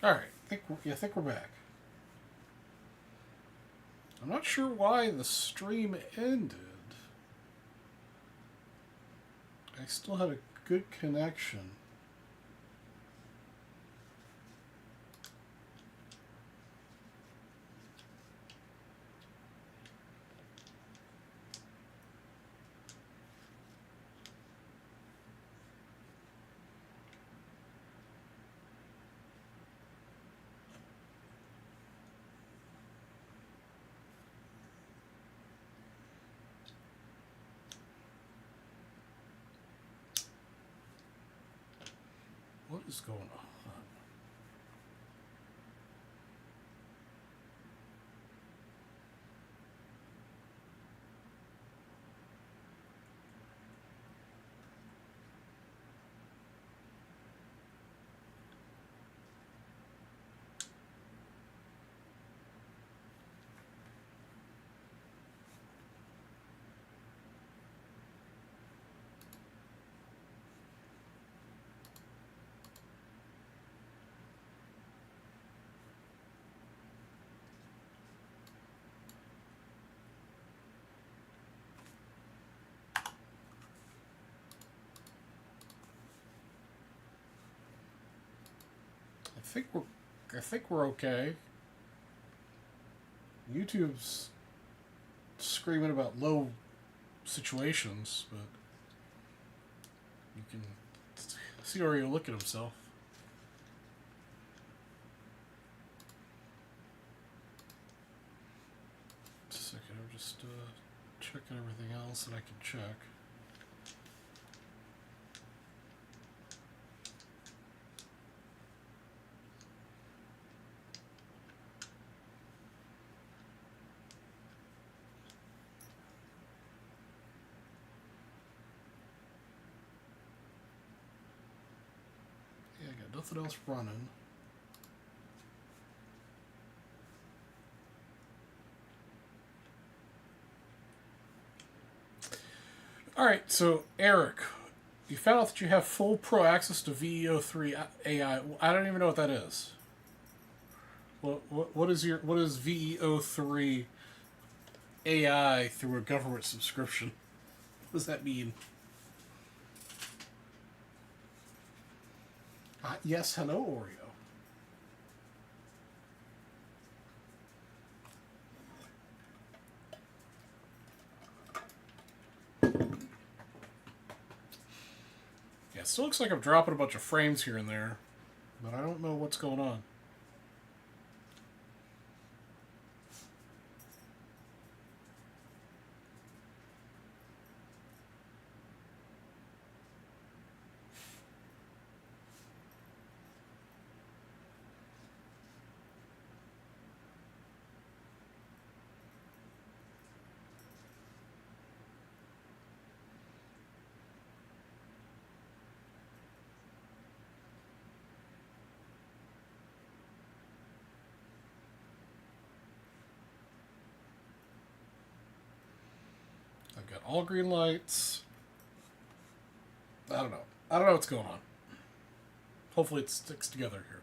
All right, I think we're back. I'm not sure why the stream ended. I still had a good connection. What is going on? I think we're okay. YouTube's screaming about low situations, but you can see where you look at himself. Just a second, I'm just checking everything else that I can check. Yeah, I got nothing else running. All right, so Eric, you found out that you have full pro access to VEO3 AI. I don't even know what that is. What is VEO3 AI through a government subscription? What does that mean? Yes, hello, Oreo. Yeah, it still looks like I'm dropping a bunch of frames here and there, but I don't know what's going on. I've got all green lights. I don't know. I don't know what's going on. Hopefully it sticks together here.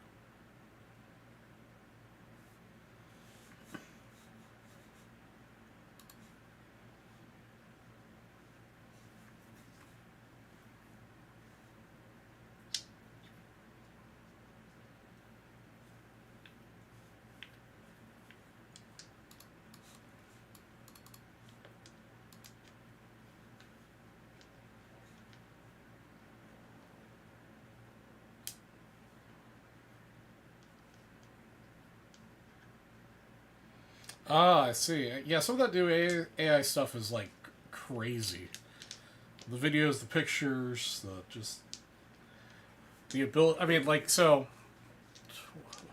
Ah, I see. Yeah, some of that new AI stuff is like crazy. The videos, the pictures, the just the ability. I mean, like so.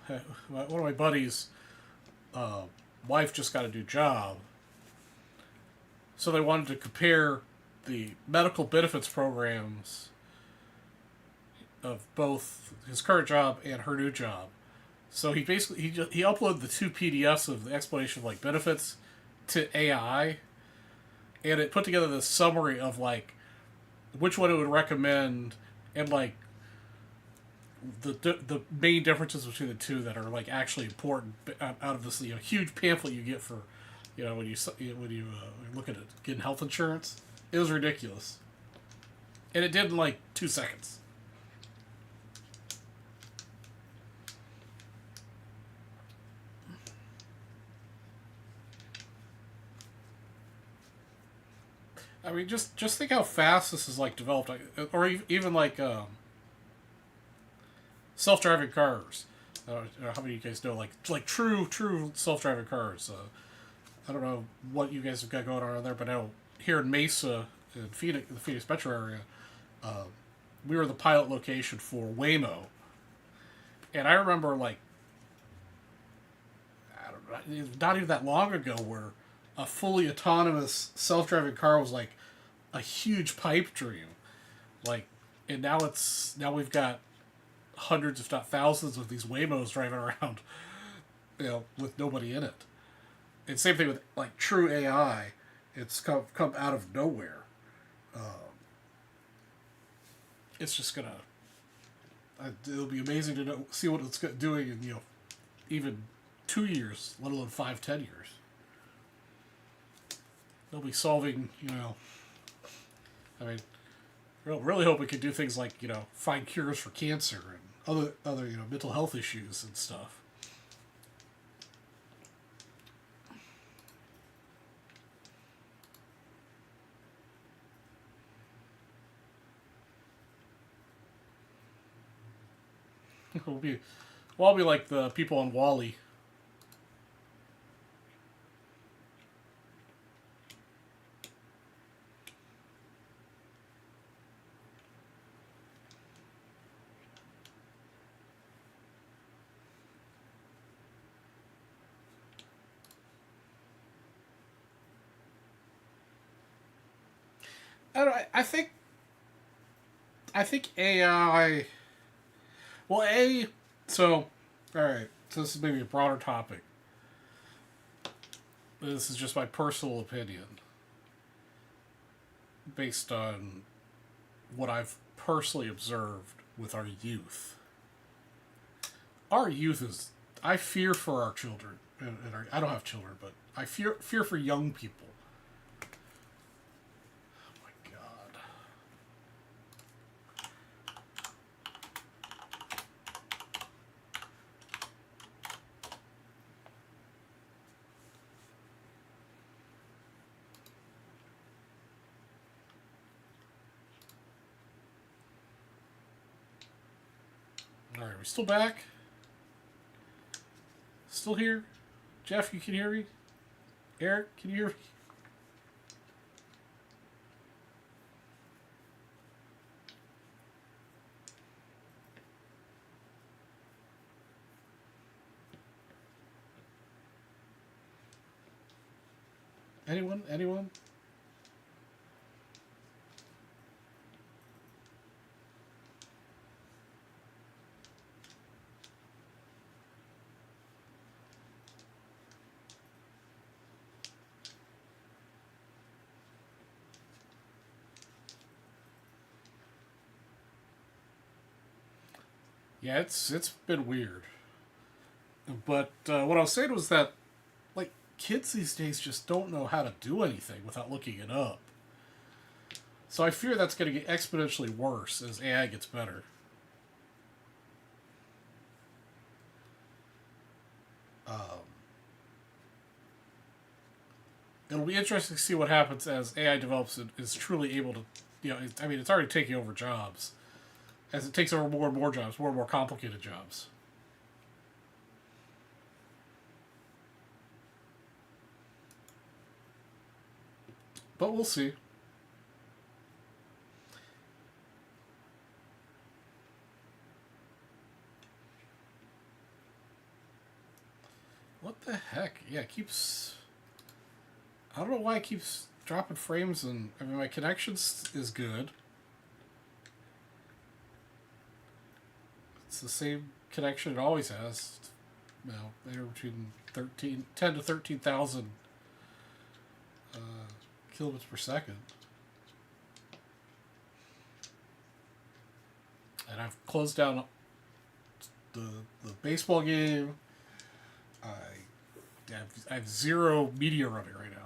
One of my buddies' uh, wife just got a new job, so they wanted to compare the medical benefits programs of both his current job and her new job. So he uploaded the two PDFs of the explanation of like benefits to AI, and it put together this summary of like which one it would recommend and like the main differences between the two that are like actually important out of this huge pamphlet you get for when you look at it getting health insurance. It was ridiculous, and it did in like 2 seconds. I mean, just think how fast this is like developed, or even like self-driving cars. How many of you guys know like true self-driving cars? I don't know what you guys have got going on there, but now here in Mesa, in Phoenix, the Phoenix metro area, uh, we were the pilot location for Waymo, and I remember like I don't know, not even that long ago where a fully autonomous self-driving car was like a huge pipe dream, like, and now we've got hundreds, if not thousands, of these Waymos driving around, with nobody in it. And same thing with like true AI, it's come out of nowhere. It's just gonna, it'll be amazing to see what it's doing in even 2 years, let alone 5, 10 years. They'll be solving, I mean, really hope we could do things like find cures for cancer and other mental health issues and stuff. I'll be like the people on Wall-E. I don't know, I think AI. Well, so all right. So this is maybe a broader topic. This is just my personal opinion. based on what I've personally observed with our youth. Our youth is. I fear for our children. And I don't have children, but I fear for young people. Oh my God. Alright, we still back? Still here? Jeff, you can hear me? Eric, can you hear me? Anyone? Anyone? Yeah, it's been weird. But what I was saying was that, like, kids these days just don't know how to do anything without looking it up. So I fear that's going to get exponentially worse as AI gets better. Um, it'll be interesting to see what happens as AI develops and is truly able to, I mean, it's already taking over jobs. As it takes over more and more jobs, more and more complicated jobs. But we'll see. What the heck? Yeah, it keeps... I don't know why it keeps dropping frames, and I mean, my connection is good. It's the same connection it always has. They're between 10 to 13,000 kilobits per second. And I've closed down the baseball game. I have zero media running right now.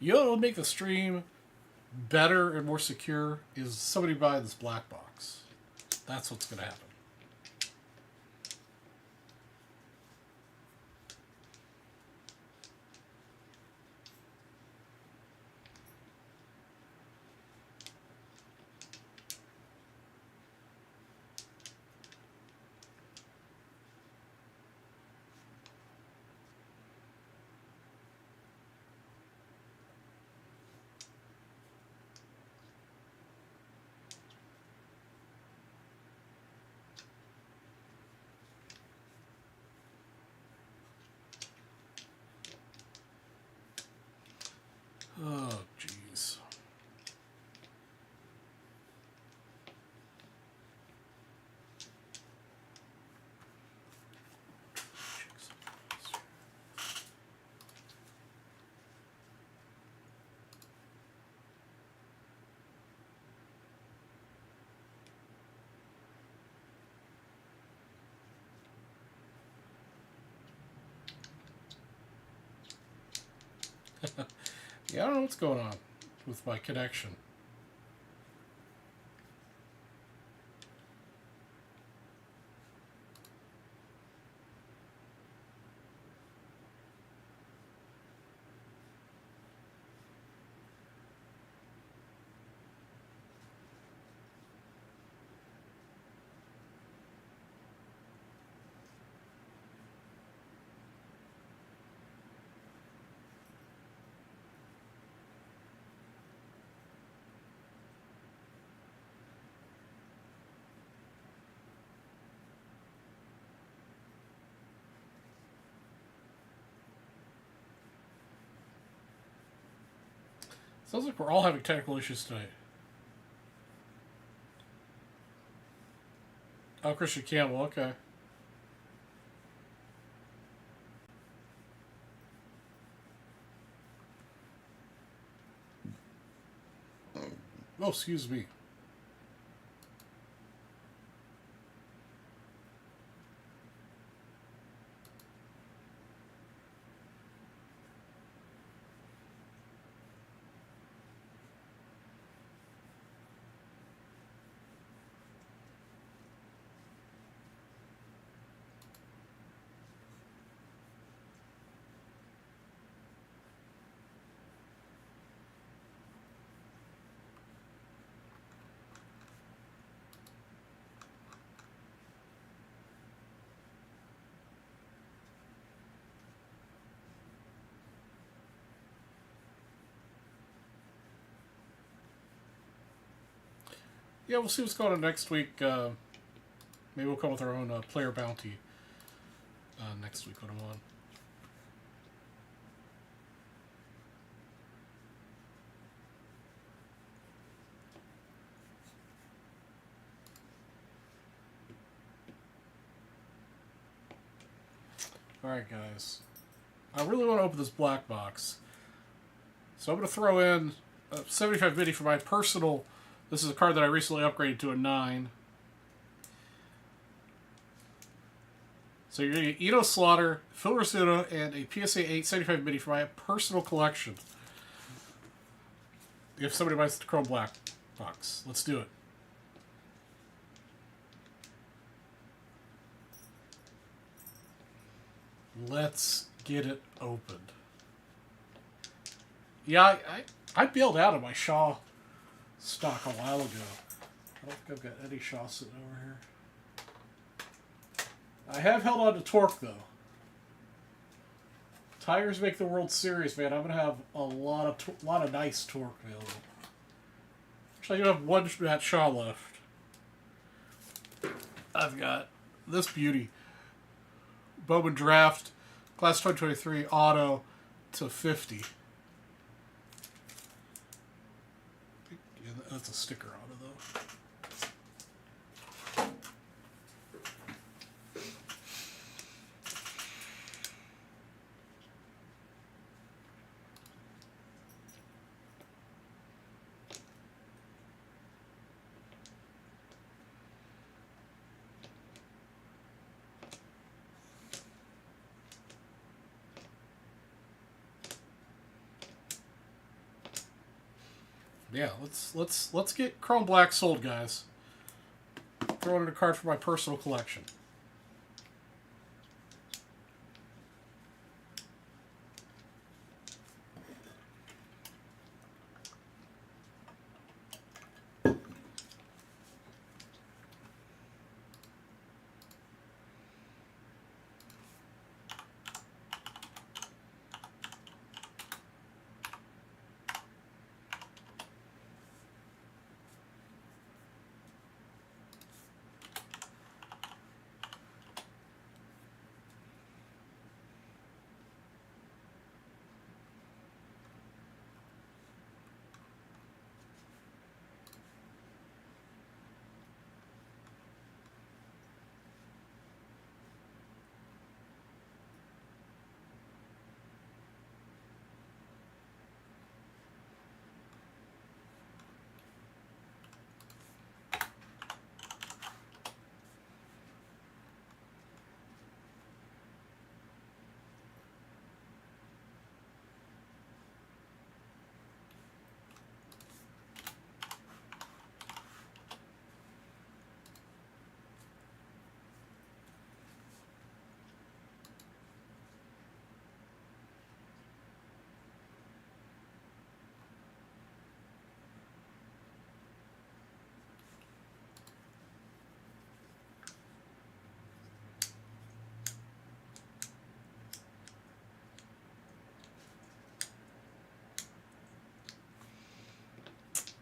You know what will make the stream better and more secure is somebody buy this black box. That's what's going to happen. Oh, jeez. Yeah, I don't know what's going on with my connection. Sounds like we're all having technical issues tonight. Oh, Christian Campbell, okay. Oh, excuse me. Yeah, we'll see what's going on next week. Maybe we'll come with our own player bounty next week when I'm on. Alright, guys. I really want to open this black box. So I'm going to throw in a 75 mini for my personal. This is a card that I recently upgraded to a 9. So you're going to get Ito Slaughter, Phil Rizzuto, and a PSA 8 75 mini for my personal collection. If somebody buys the Chrome Black box, let's do it. Let's get it opened. Yeah, I bailed out of my Shaw stock a while ago. I don't think I've got any Shaw sitting over here. I have held on to Torque, though. Tigers make the World Series, man. I'm going to have a lot of nice Torque available. Actually, I do have one Matt Shaw left. I've got this beauty. Bowman Draft, Class 2023 Auto to 50. Yeah, that's a sticker on it, though. Yeah, let's get Chrome Black sold, guys. Throw in a card for my personal collection.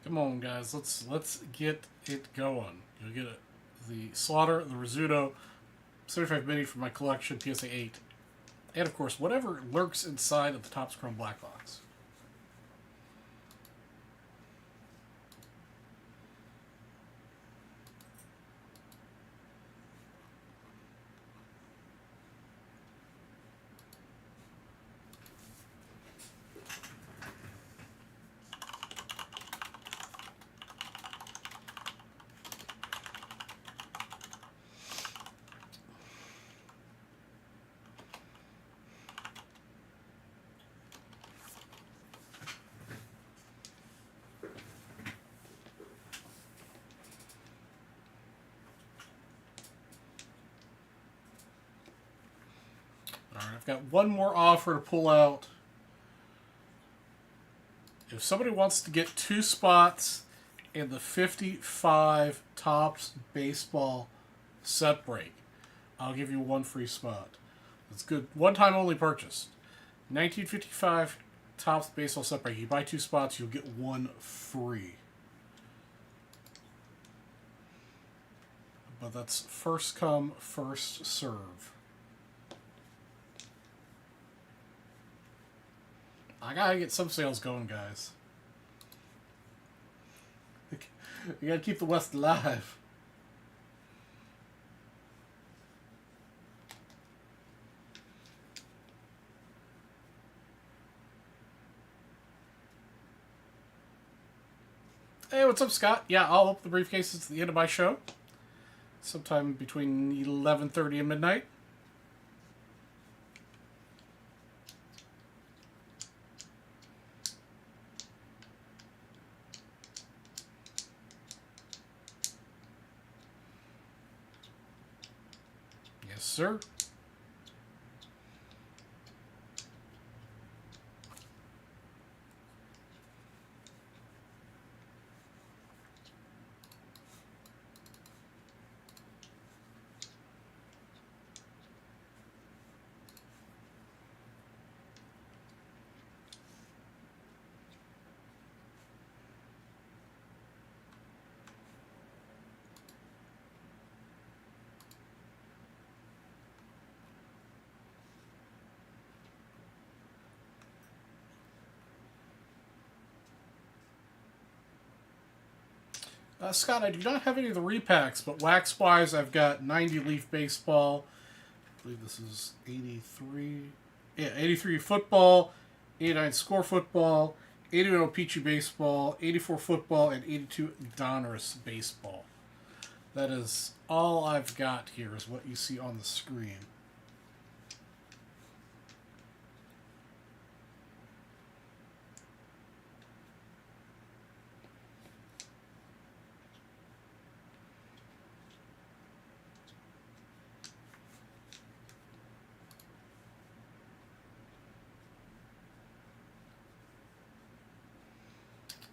Come on, guys. Let's get it going. You'll get the Slaughter, the Rizzuto, 75 mini from my collection, PSA 8. And, of course, whatever lurks inside of the Topps Chrome Black box. I've got one more offer to pull out. If somebody wants to get 2 spots in the 55 Topps Baseball set break, I'll give you 1 free spot. It's good. One-time only purchase. 1955 Topps Baseball set break. You buy 2 spots, you'll get 1 free. But that's first come, first serve. I gotta get some sales going, guys. You gotta keep the West alive. Hey, what's up, Scott? Yeah, I'll open the briefcases at the end of my show. Sometime between 11:30 and midnight. Yes, sir. Scott, I do not have any of the repacks, but wax-wise, I've got 90 Leaf Baseball. I believe this is 83. Yeah, 83 Football, 89 Score Football, 81 O-Pee-Chee Baseball, 84 Football, and 82 Donruss Baseball. That is all I've got here, is what you see on the screen.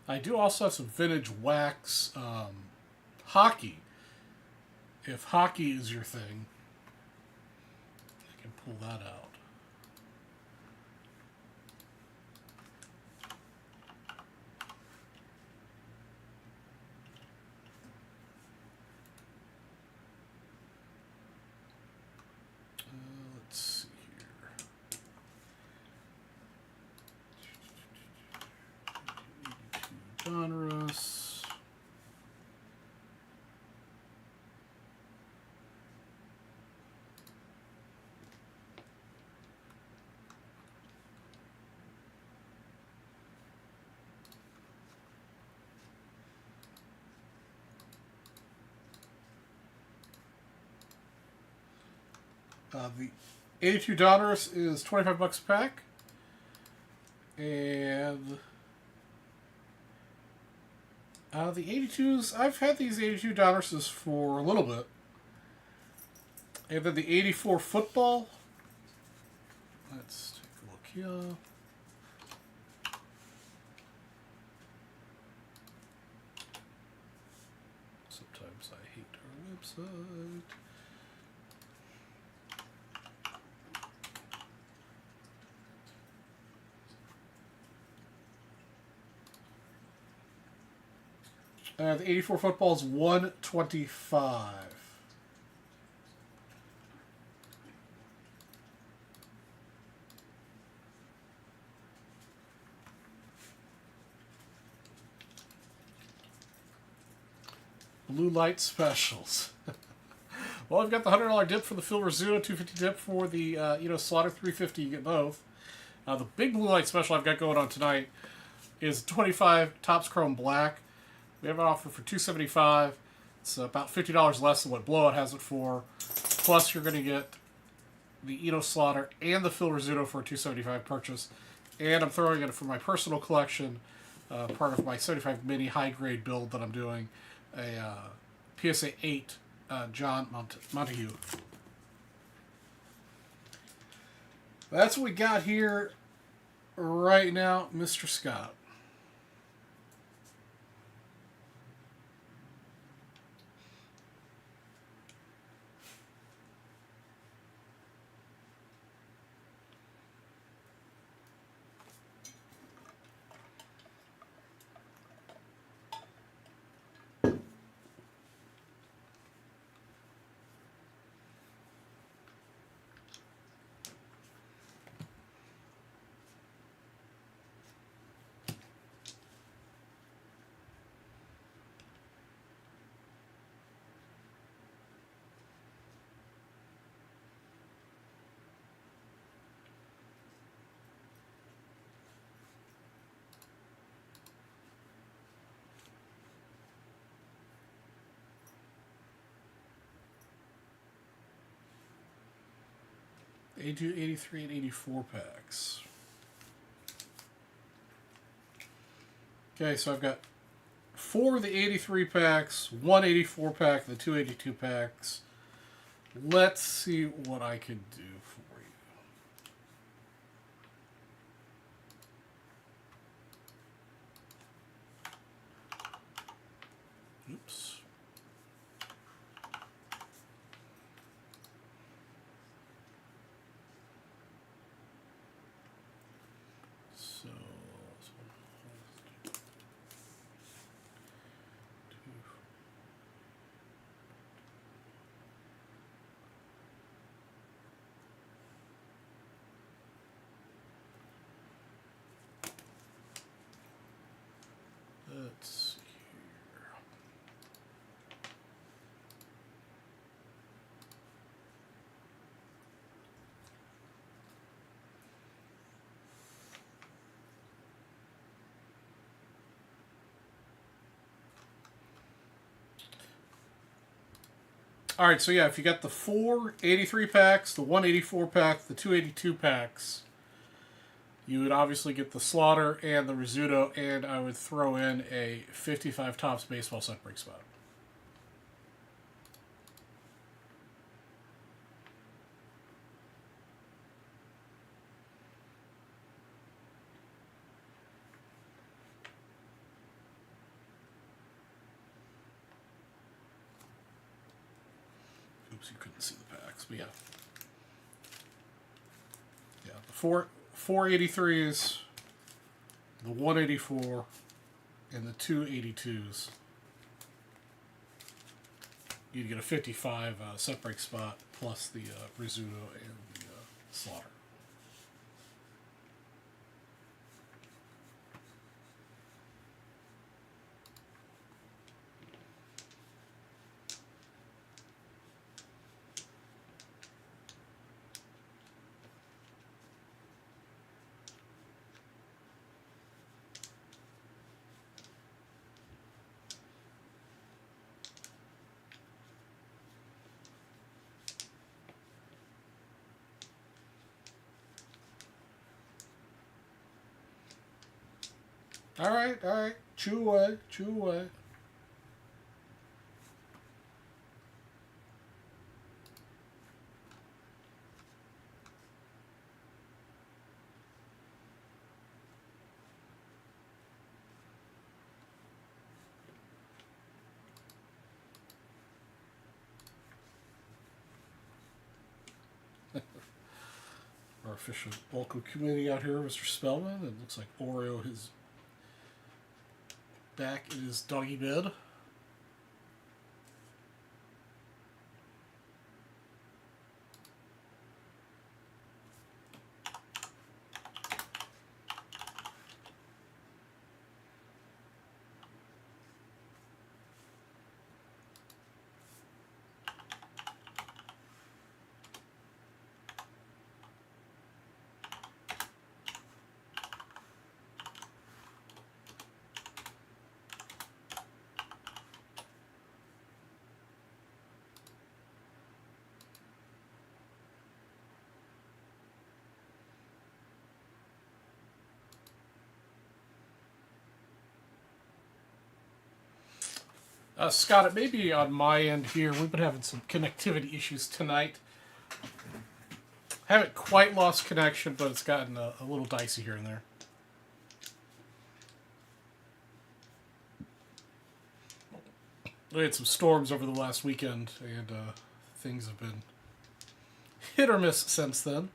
I do also have some vintage wax hockey. If hockey is your thing, I can pull that out. Let's see here. Donruss. The 82 Donruss is 25 bucks a pack. And the 82s, I've had these 82 Donrusses for a little bit. And then the 84 Football. Let's take a look here. Sometimes I hate our website. The 84 Football is $125. Blue light specials. Well, I've got the $100 dip for the Phil Rizzuto, $250 dip for the Slaughter, $350. You get both. The big blue light special I've got going on tonight is 25 Topps Chrome Black. We have an offer for $275. It's about $50 less than what Blowout has it for. Plus, you're going to get the Eno Slaughter and the Phil Rizzuto for a $275 purchase. And I'm throwing it for my personal collection, part of my 75 mini high-grade build that I'm doing, a PSA 8 John Montague. That's what we got here right now, Mr. Scott. They do 83 and 84 packs. Okay, so I've got 4 of the 83 packs, 1 84 pack, the 282 packs. Let's see what I can do for you. Oops. So, let's see here. All right, so yeah, if you got the 4 83 packs, the 184 pack, the 282 packs, you would obviously get the Slaughter and the Rizzuto, and I would throw in a 55 Topps baseball set break spot. Oops, you couldn't see the packs, but yeah. Yeah, the 483s, the 184, and the 282s. You'd get a 55 set break spot plus the Rizzuto and the Slaughter. All right. Chew away. Our official Bulko committee out here, Mr. Spellman. It looks like Oreo is back in his doggy bed. Scott, it may be on my end here. We've been having some connectivity issues tonight. Haven't quite lost connection, but it's gotten a little dicey here and there. We had some storms over the last weekend, and things have been hit or miss since then.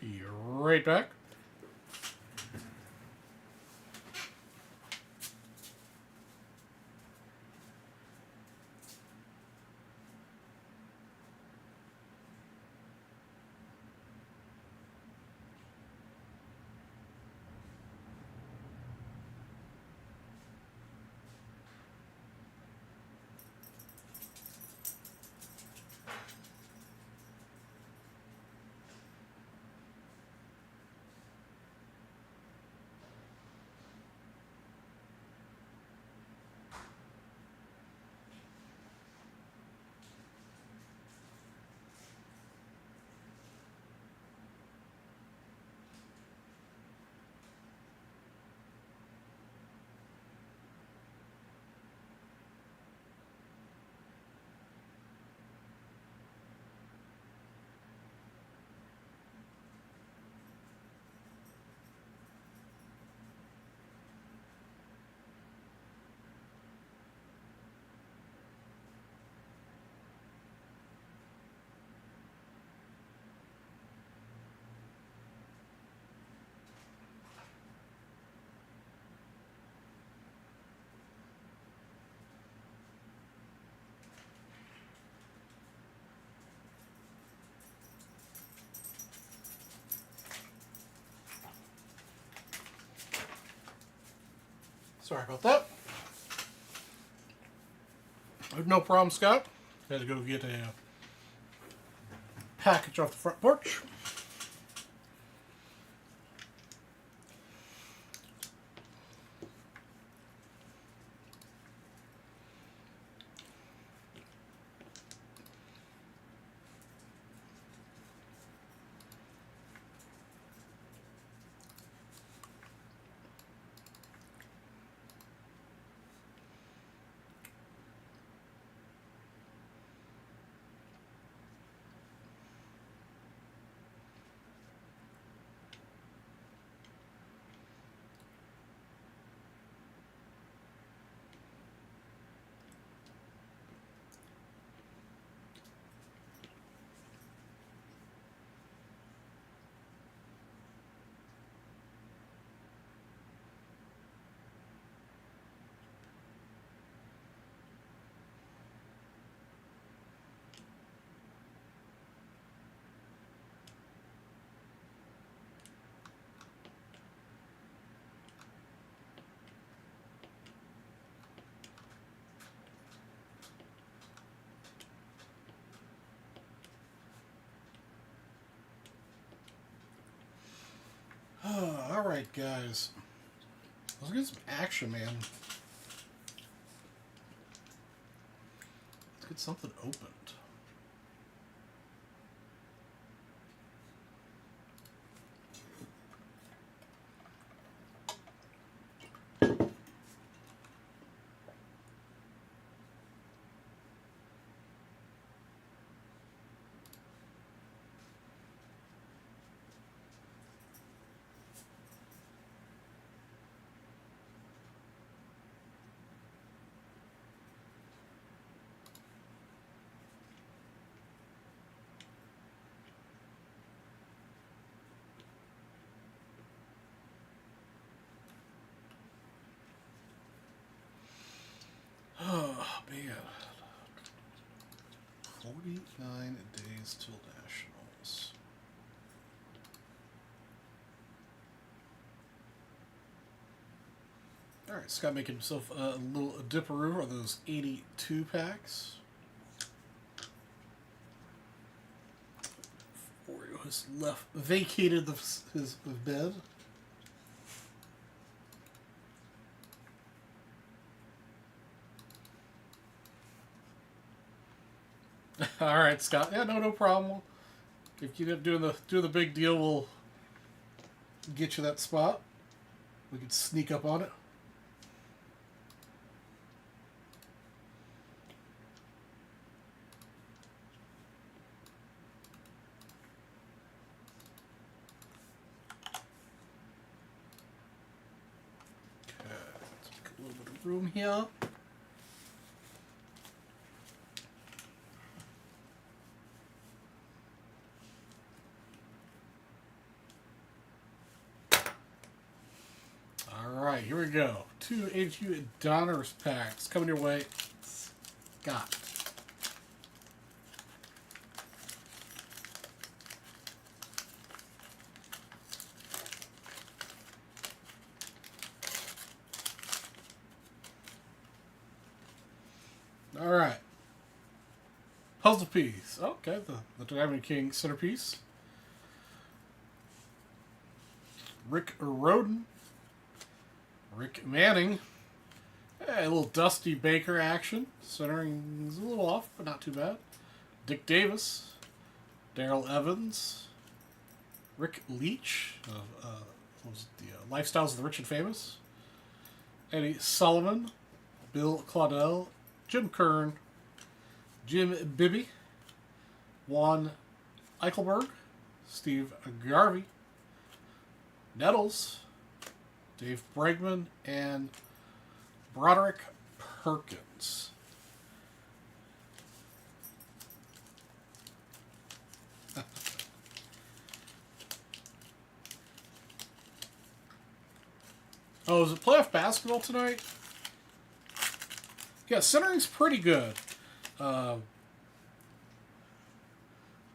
Be right back. Sorry about that. No problem, Scott. Had to go get a package off the front porch. Alright, guys. Let's get some action, man. Let's get something opened. 49 days till Nationals. Alright, Scott making himself a little dipperoo of those 82 packs. Oreo has vacated his bed. All right, Scott. Yeah, no problem. If you end up doing the big deal, we'll get you that spot. We can sneak up on it. Okay, let's make a little bit of room here. Alright, here we go. 2 82 Donruss packs coming your way. Scott. Alright. Puzzle piece. Okay, the Diamond King centerpiece. Rick Roden. Rick Manning. Hey, a little Dusty Baker action. Centering is a little off, but not too bad. Dick Davis. Darrell Evans. Rick Leach of what was it, the Lifestyles of the Rich and Famous. Eddie Sullivan. Bill Claudel. Jim Kern. Jim Bibby. Juan Eichelberg. Steve Garvey. Nettles. Dave Bregman, and Broderick Perkins. Oh, is it playoff basketball tonight? Yeah, centering's pretty good. A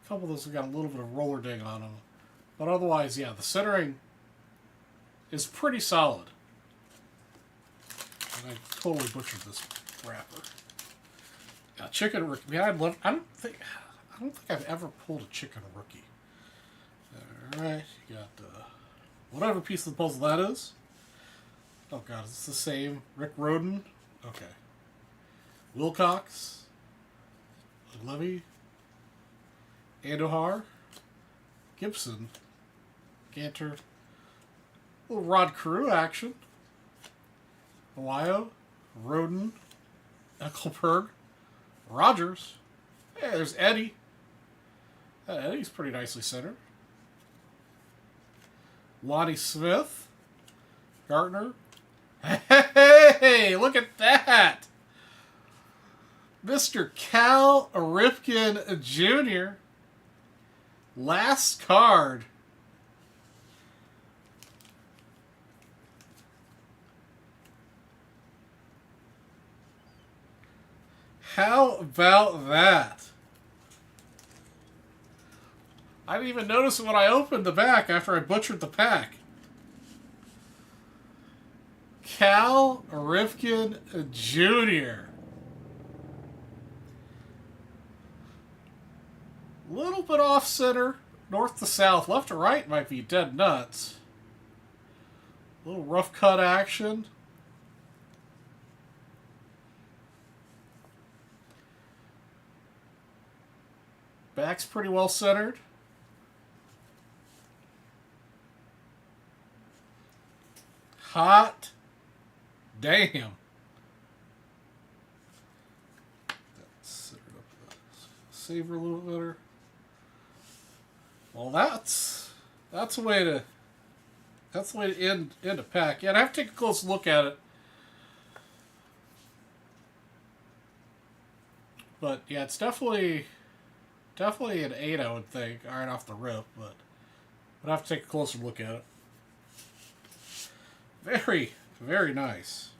couple of those have got a little bit of roller ding on them. But otherwise, yeah, the centering is pretty solid. And I totally butchered this wrapper. Yeah, chicken rookie. I mean, I don't think I've ever pulled a chicken rookie. All right, you got whatever piece of the puzzle that is. Oh god, is this the same? Rick Roden. Okay. Wilcox. Levy. Andujar. Gibson. Ganter. Little Rod Carew action. Ohio. Roden. Eckelberg. Rogers. Hey, there's Eddie. Eddie's pretty nicely centered. Lonnie Smith. Gartner. Hey, look at that. Mr. Cal Ripken Jr. Last card. How about that? I didn't even notice it when I opened the back after I butchered the pack. Cal Ripken Jr. Little bit off center, north to south, left to right might be dead nuts. Little rough cut action. Back's pretty well centered. Hot damn. That's centered up the saver a little better. Well, that's a way to end a pack. Yeah, I'd have to take a close look at it. But yeah, it's definitely an 8, I would think, right off the rip. But I'd have to take a closer look at it. Very, very nice.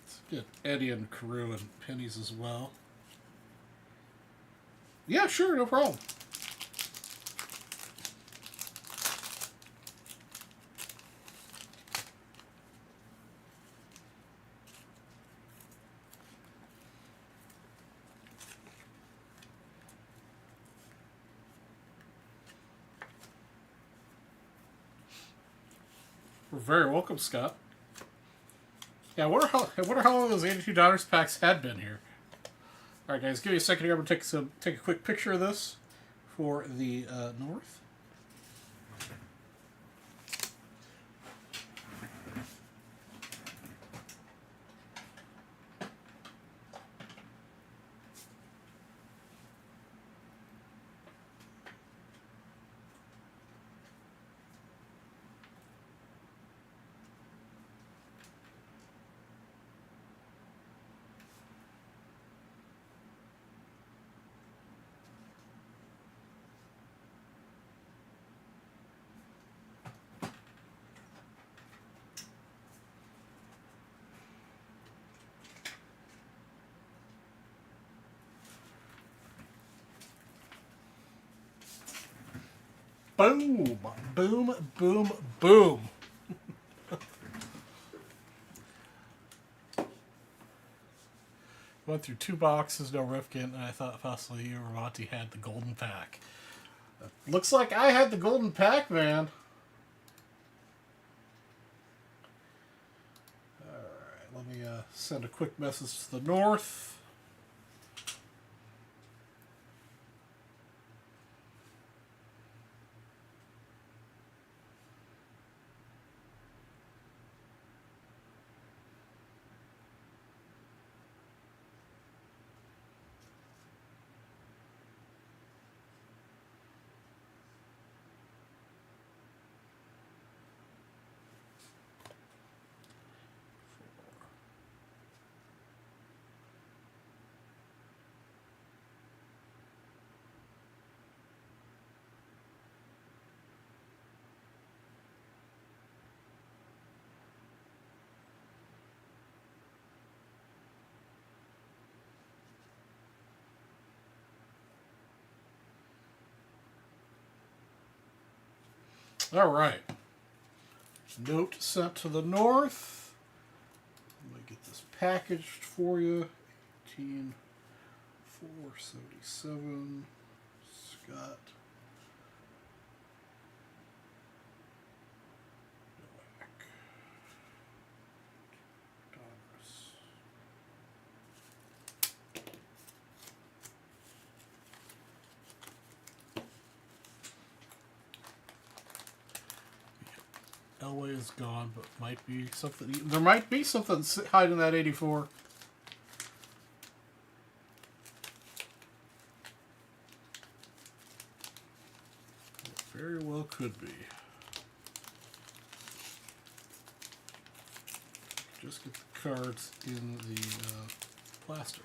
Let's get Eddie and Carew and pennies as well. Yeah, sure, no problem. We're very welcome, Scott. Yeah, I wonder how long those $82 packs had been here. All right, guys, give me a second here. I'm gonna take a quick picture of this for the North. Boom, boom, boom, boom. Went through 2 boxes, no Rifkin, and I thought possibly you or Monty had the golden pack. Looks like I had the golden pack, man. Alright, let me send a quick message to the North. Alright. Note sent to the North. Let me get this packaged for you. 18477. Scott. Elway is gone, but might be something. There might be something hiding in that 84. It very well could be. Just get the cards in the plastic.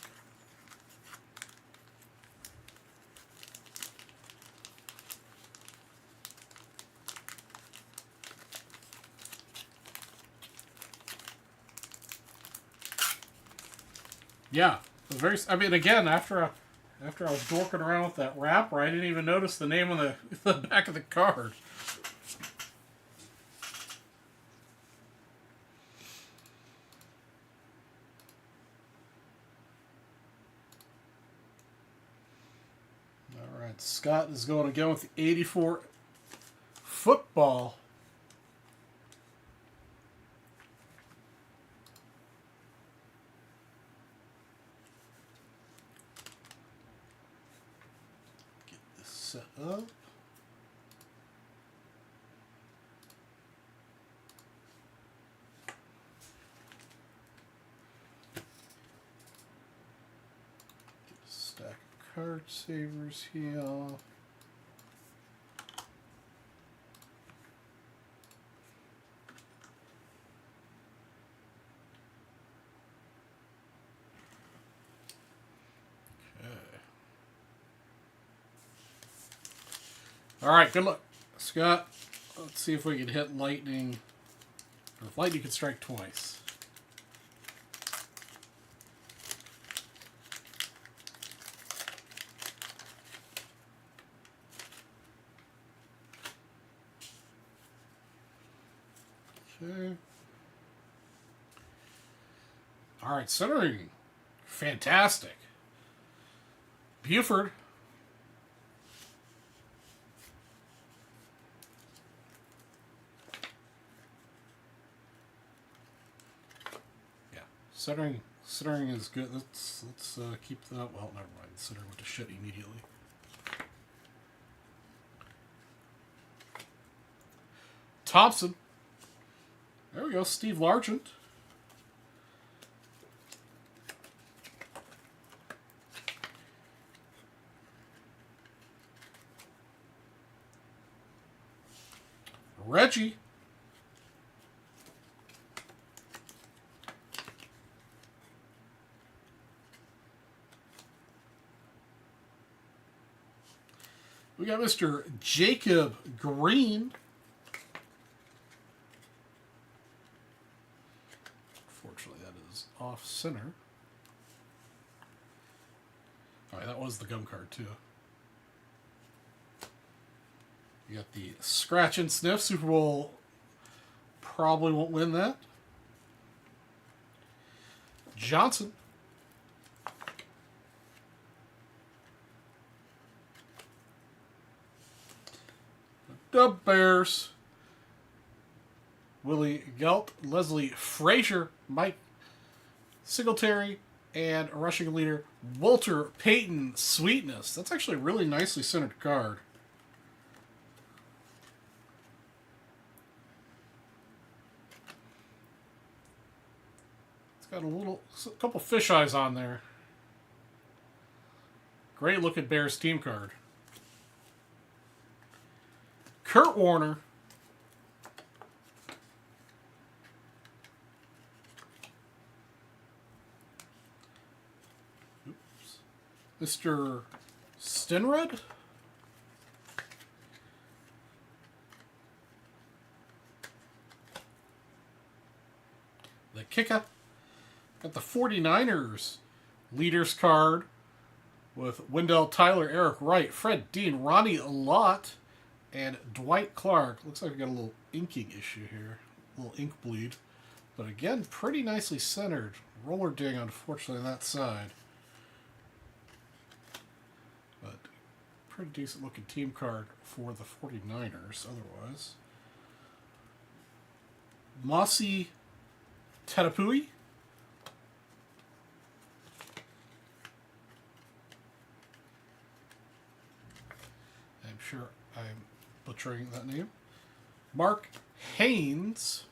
Yeah, very. I mean, again, after I was dorking around with that wrapper, I didn't even notice the name on the back of the card. All right, Scott is going again with the 84 football. Set up. Get a stack of card savers here. All right, good luck, Scott. Let's see if we can hit lightning. Or if lightning can strike twice. Okay. All right, centering. Fantastic. Buford. Yeah, centering is good. Let's keep that. Well, never mind. Center went to shit immediately. Thompson. There we go. Steve Largent. Reggie. We got Mr. Jacob Green. Fortunately, that is off center. All right, that was the gum card, too. You got the scratch and sniff. Super Bowl probably won't win that. Johnson. The Bears. Willie Gelt, Leslie Frazier, Mike Singletary, and rushing leader Walter Payton Sweetness. That's actually a really nicely centered card. It's got a couple fisheyes on there. Great looking Bears team card. Kurt Warner. Oops. Mr. Stenrud. The kicker. Got the 49ers leaders card with Wendell Tyler, Eric Wright, Fred Dean, Ronnie Lott, and Dwight Clark. Looks like we got a little inking issue here. A little ink bleed. But again, pretty nicely centered. Roller ding, unfortunately, on that side. But pretty decent looking team card for the 49ers otherwise. Mossy Tatapui. I'm sure I'm butchering that name. Mark Haynes.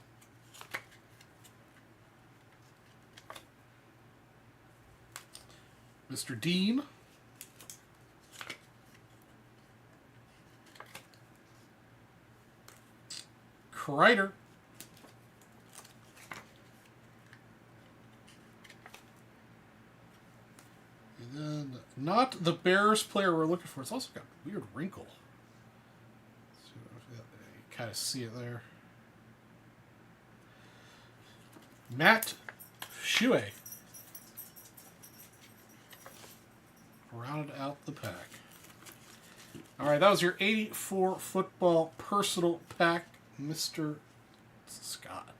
Mr. Dean. Kreider. And then, not the Bears player we're looking for. It's also got a weird wrinkle. You kind of see it there. Matt Shue. Rounded out the pack. All right, that was your 84 football personal pack, Mr. Scott.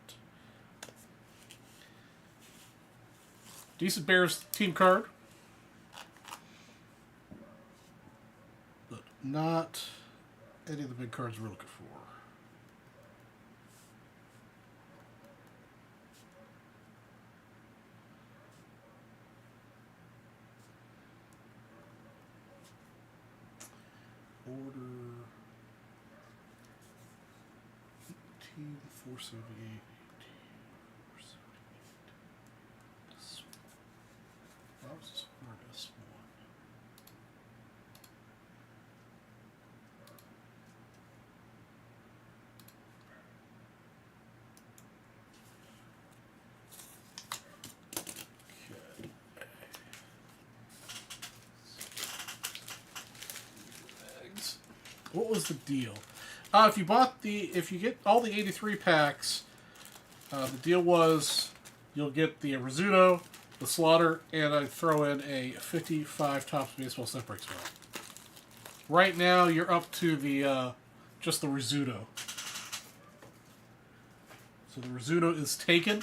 Decent Bears team card. But not any of the big cards we're looking for. Order 18478. That was this hardest one. Okay. What was the deal? If you get all the 83 packs, the deal was you'll get the Rizzuto, the Slaughter, and I throw in a 55 Topps Baseball Set Break spell. Right now, you're up to the just the Rizzuto. So the Rizzuto is taken.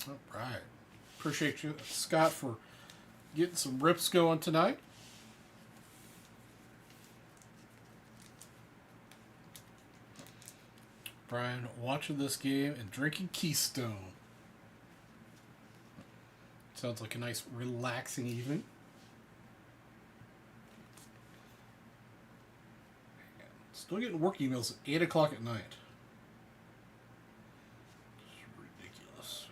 All right. Appreciate you, Scott, for getting some rips going tonight. Brian watching this game and drinking Keystone. Sounds like a nice, relaxing evening. Still getting work emails at 8 o'clock at night. Ridiculous.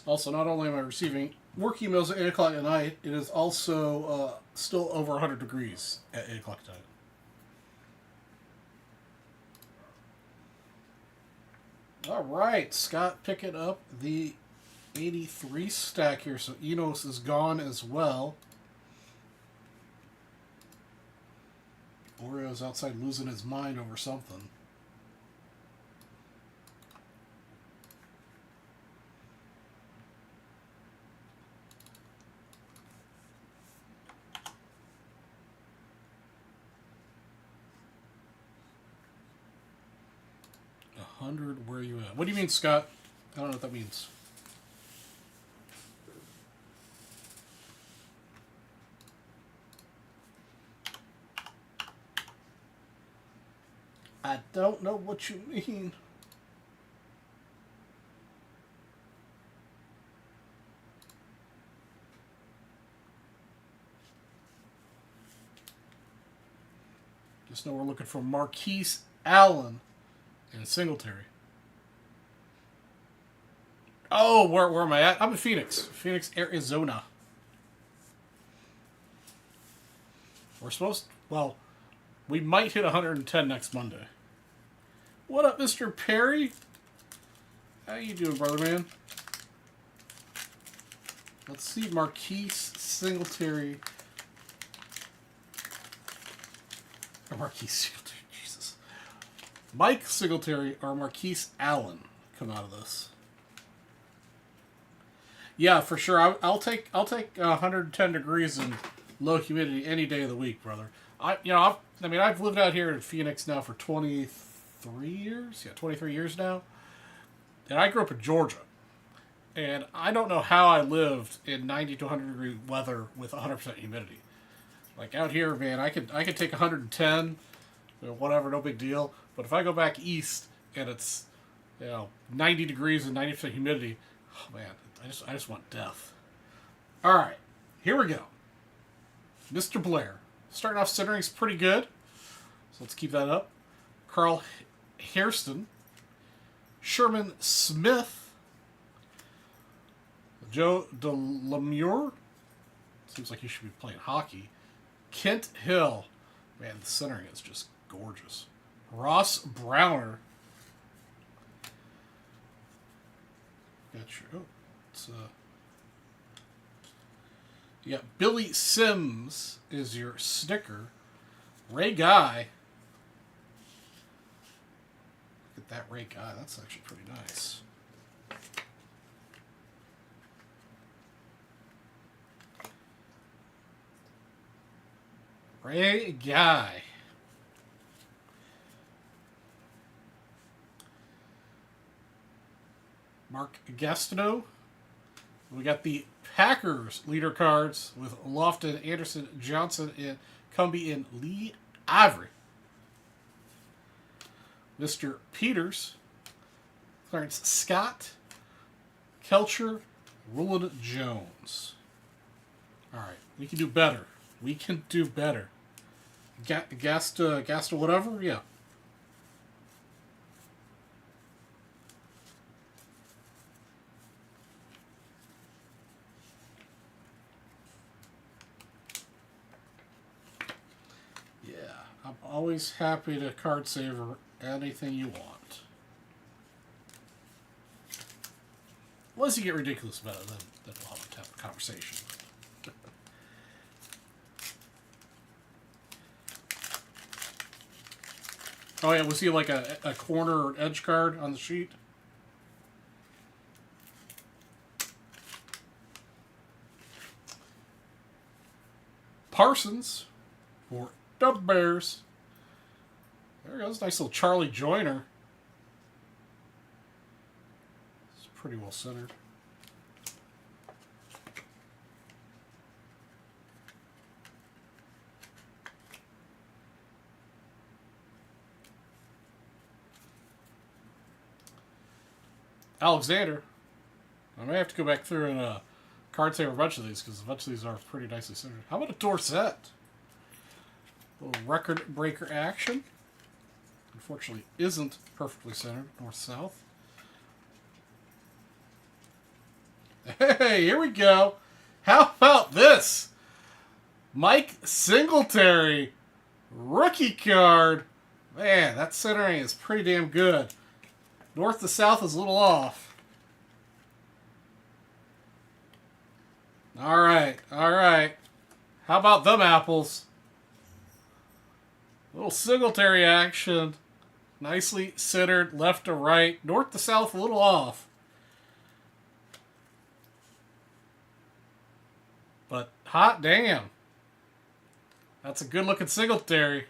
Also, not only am I receiving work emails at 8 o'clock at night, it is also still over 100 degrees at 8 o'clock at night. All right, Scott picking up the 83 stack here, so Enos is gone as well. Oreo's outside losing his mind over something. Where are you at? What do you mean, Scott? I don't know what that means. I don't know what you mean. Just know we're looking for Marquise Allen and Singletary. Oh, where am I at? I'm in Phoenix. Phoenix, Arizona. We're supposed to, well, we might hit 110 next Monday. What up, Mr. Perry? How you doing, brother man? Let's see, Marquise Singletary. Or Marquise Singletary, Jesus. Mike Singletary or Marquise Allen come out of this. Yeah, for sure. I'll take 110 degrees and low humidity any day of the week, brother. I've lived out here in Phoenix now for 23 years. Yeah, 23 years now. And I grew up in Georgia. And I don't know how I lived in 90 to 100 degree weather with 100% humidity. Like out here, man, I could take 110, whatever, no big deal. But if I go back east and it's 90 degrees and 90% humidity, oh man, I just want death. All right, here we go. Mr. Blair. Starting off centering's pretty good. So let's keep that up. Carl Hairston. Sherman Smith. Joe DeLemure. Seems like he should be playing hockey. Kent Hill. Man, the centering is just gorgeous. Ross Browner. Got your... yeah, Billy Sims is your sticker. Ray Guy. Look at that Ray Guy. That's actually pretty nice. Ray Guy. Mark Gastineau. We got the Packers leader cards with Lofton, Anderson, Johnson, and Cumbie, and Lee Ivory. Mr. Peters. Clarence Scott. Kelcher. Roland Jones. All right, we can do better. We can do better. Gasta whatever? Yeah. Yeah, I'm always happy to card saver anything you want. Unless you get ridiculous about it, then we'll have a conversation. Oh yeah, was he like a corner or edge card on the sheet? Parsons for the Bears. There goes, nice little Charlie Joyner. It's pretty well centered. Alexander. I may have to go back through and card save a bunch of these because a bunch of these are pretty nicely centered. How about a Dorsett? A little record breaker action. Unfortunately, isn't perfectly centered north-south. Hey, here we go. How about this? Mike Singletary, rookie card. Man, that centering is pretty damn good. North to south is a little off. All right, all right. How about them apples? Little Singletary action. Nicely centered left to right. North to south a little off. But hot damn. That's a good looking Singletary.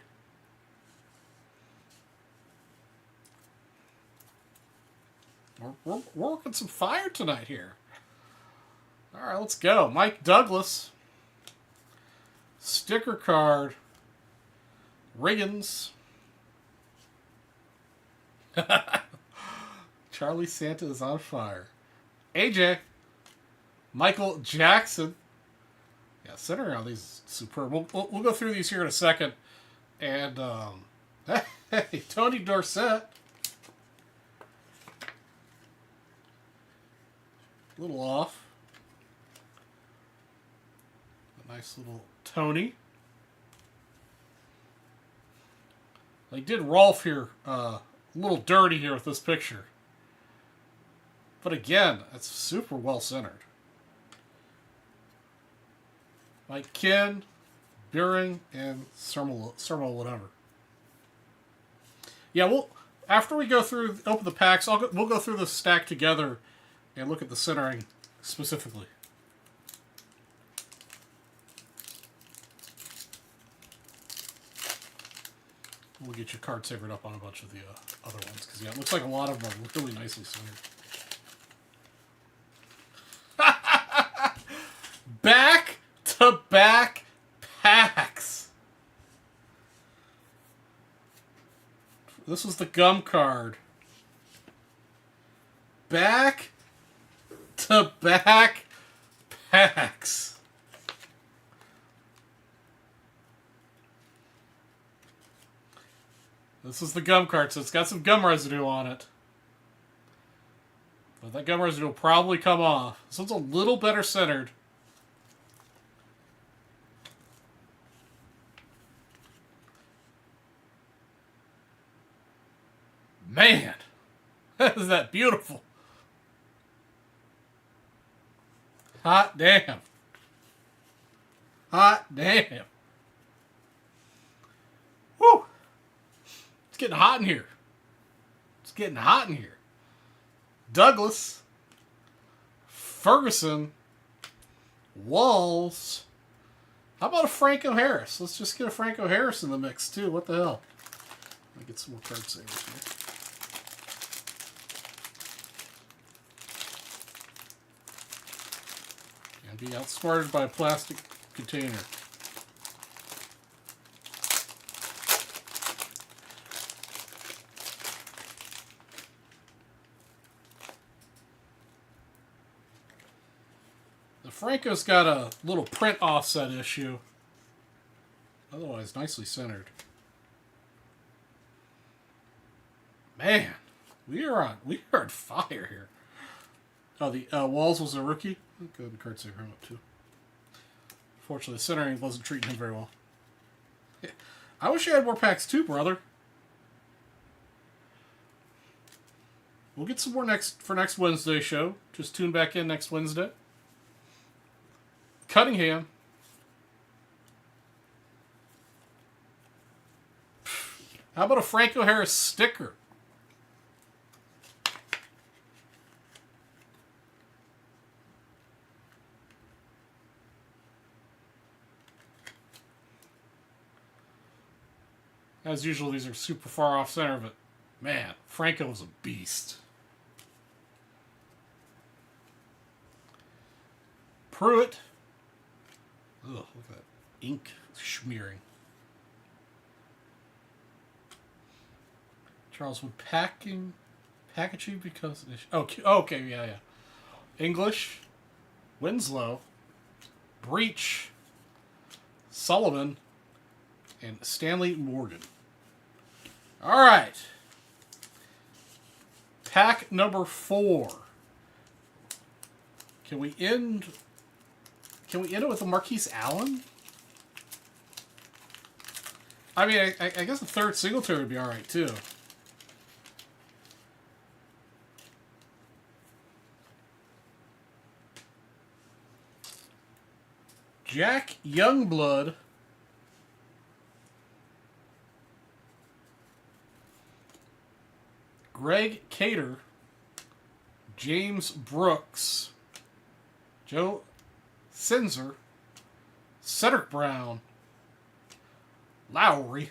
We're working some fire tonight here. All right, let's go. Mike Douglas. Sticker card. Riggins. Charlie Santa is on fire. AJ. Michael Jackson. Yeah, centering on these superb. We'll go through these here in a second. And, hey, Tony Dorsett. A little off. A nice little Tony. They did Rolf here a little dirty here with this picture. But again, it's super well centered. Mike Kin, Buring, and Sermal whatever. Yeah, we'll after we go through, open the packs, we'll go through the stack together and look at the centering specifically. We'll get your card savered up on a bunch of the other ones because yeah, it looks like a lot of them are really nicely centered. Back-to-back packs. This was the gum card. Back-to-back packs. This is the gum card, so it's got some gum residue on it. But that gum residue will probably come off. This one's a little better centered. Man, is that beautiful. Hot damn. Hot damn. Woo. It's getting hot in here. It's getting hot in here. Douglas. Ferguson. Walls. How about a Franco Harris? Let's just get a Franco Harris in the mix, too. What the hell? Let me get some more card savers here. And be outsmarted by a plastic container. Franco's got a little print offset issue. Otherwise, nicely centered. Man, we are on fire here. Oh, the Walls was a rookie. I'll go ahead and card saver him up too. Fortunately, the centering wasn't treating him very well. Yeah. I wish I had more packs too, brother. We'll get some more for next Wednesday show. Just tune back in next Wednesday. Cunningham. How about a Franco Harris sticker? As usual, these are super far off center, but man, Franco was a beast. Pruitt. Ugh, look at that ink smearing. Charles Wood packaging because okay, yeah. English, Winslow, Breach, Sullivan, and Stanley Morgan. All right. Pack number 4. Can we end it with a Marquise Allen? I mean, I guess the third Singletary would be all right too. Jack Youngblood. Greg Cater. James Brooks. Joe Sinzer. Cedric Brown. Lowry.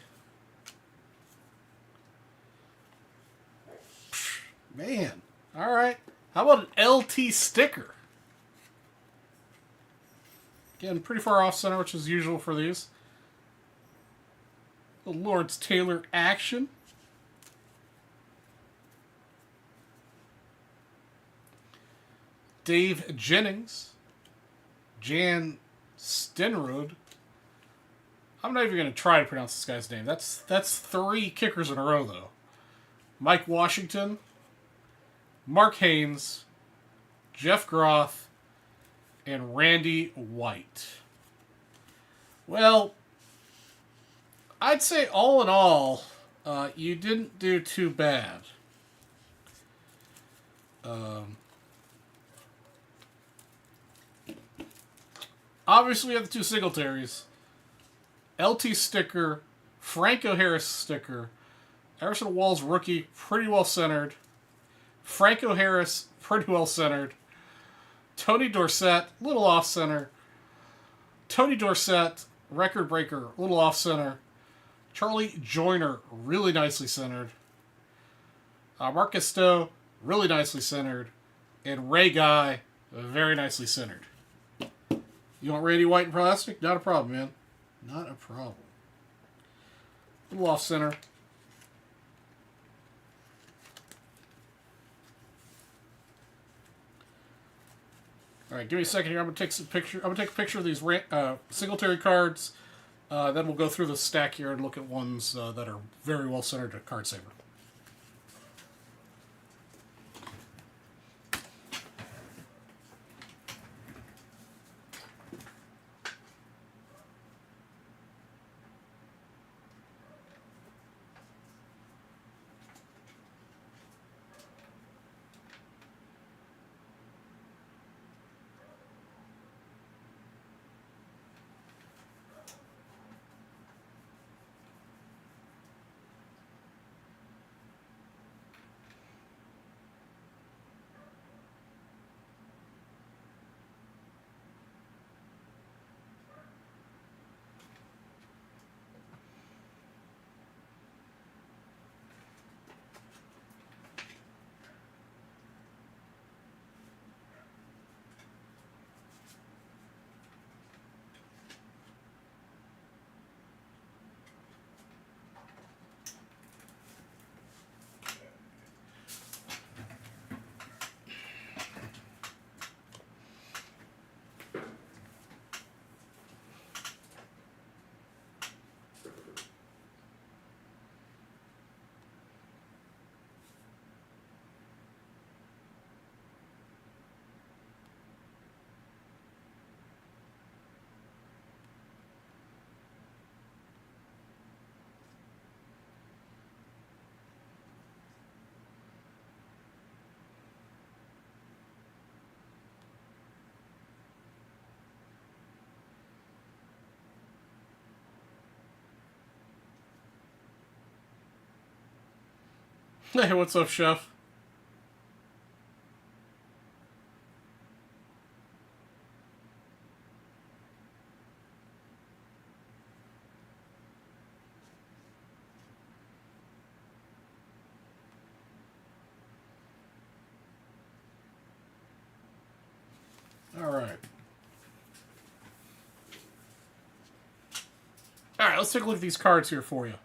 Man. All right. How about an LT sticker? Again, pretty far off center, which is usual for these. The Lawrence Taylor action. Dave Jennings. Jan Stenrud. I'm not even going to try to pronounce this guy's name. That's 3 kickers in a row, though. Mike Washington. Mark Haynes. Jeff Groth. And Randy White. Well, I'd say all in all, you didn't do too bad. Obviously, we have the 2 Singletaries. LT sticker, Franco Harris sticker, Emerson Walls rookie, pretty well centered. Franco Harris, pretty well centered. Tony Dorsett, little off center. Tony Dorsett, record breaker, little off center. Charlie Joyner, really nicely centered. Marcus Stowe, really nicely centered. And Ray Guy, very nicely centered. You want Randy White in plastic? Not a problem, man. Not a problem. Little off center. All right, give me a second here. I'm gonna take some picture. I'm gonna take a picture of these Singletary cards. Then we'll go through the stack here and look at ones that are very well centered to card saver. Hey, what's up, Chef? All right. All right, let's take a look at these cards here for you.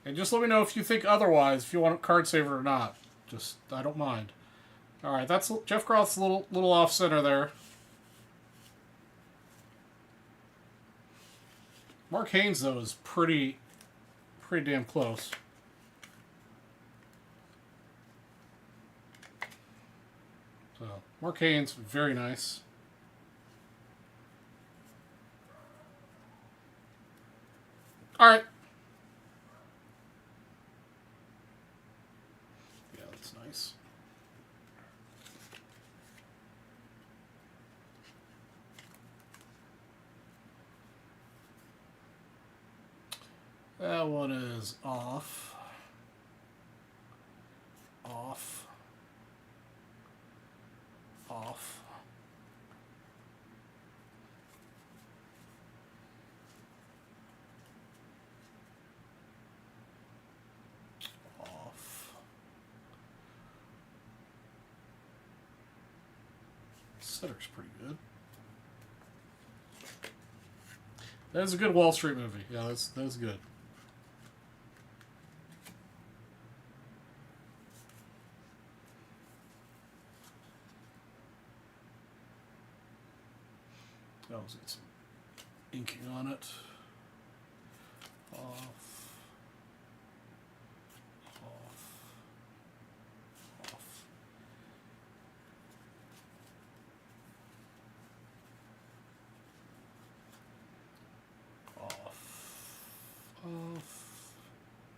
And just let me know if you think otherwise, if you want a card saver or not. Just, I don't mind. All right, that's Jeff Groth's a little off center there. Mark Haynes, though, is pretty damn close. So, Mark Haynes, very nice. All right. Yeah, that's nice. That one is off. Off. Off. Off. Center's pretty good. That's a good Wall Street movie. Yeah, that's good. That was get some inking on it. Off.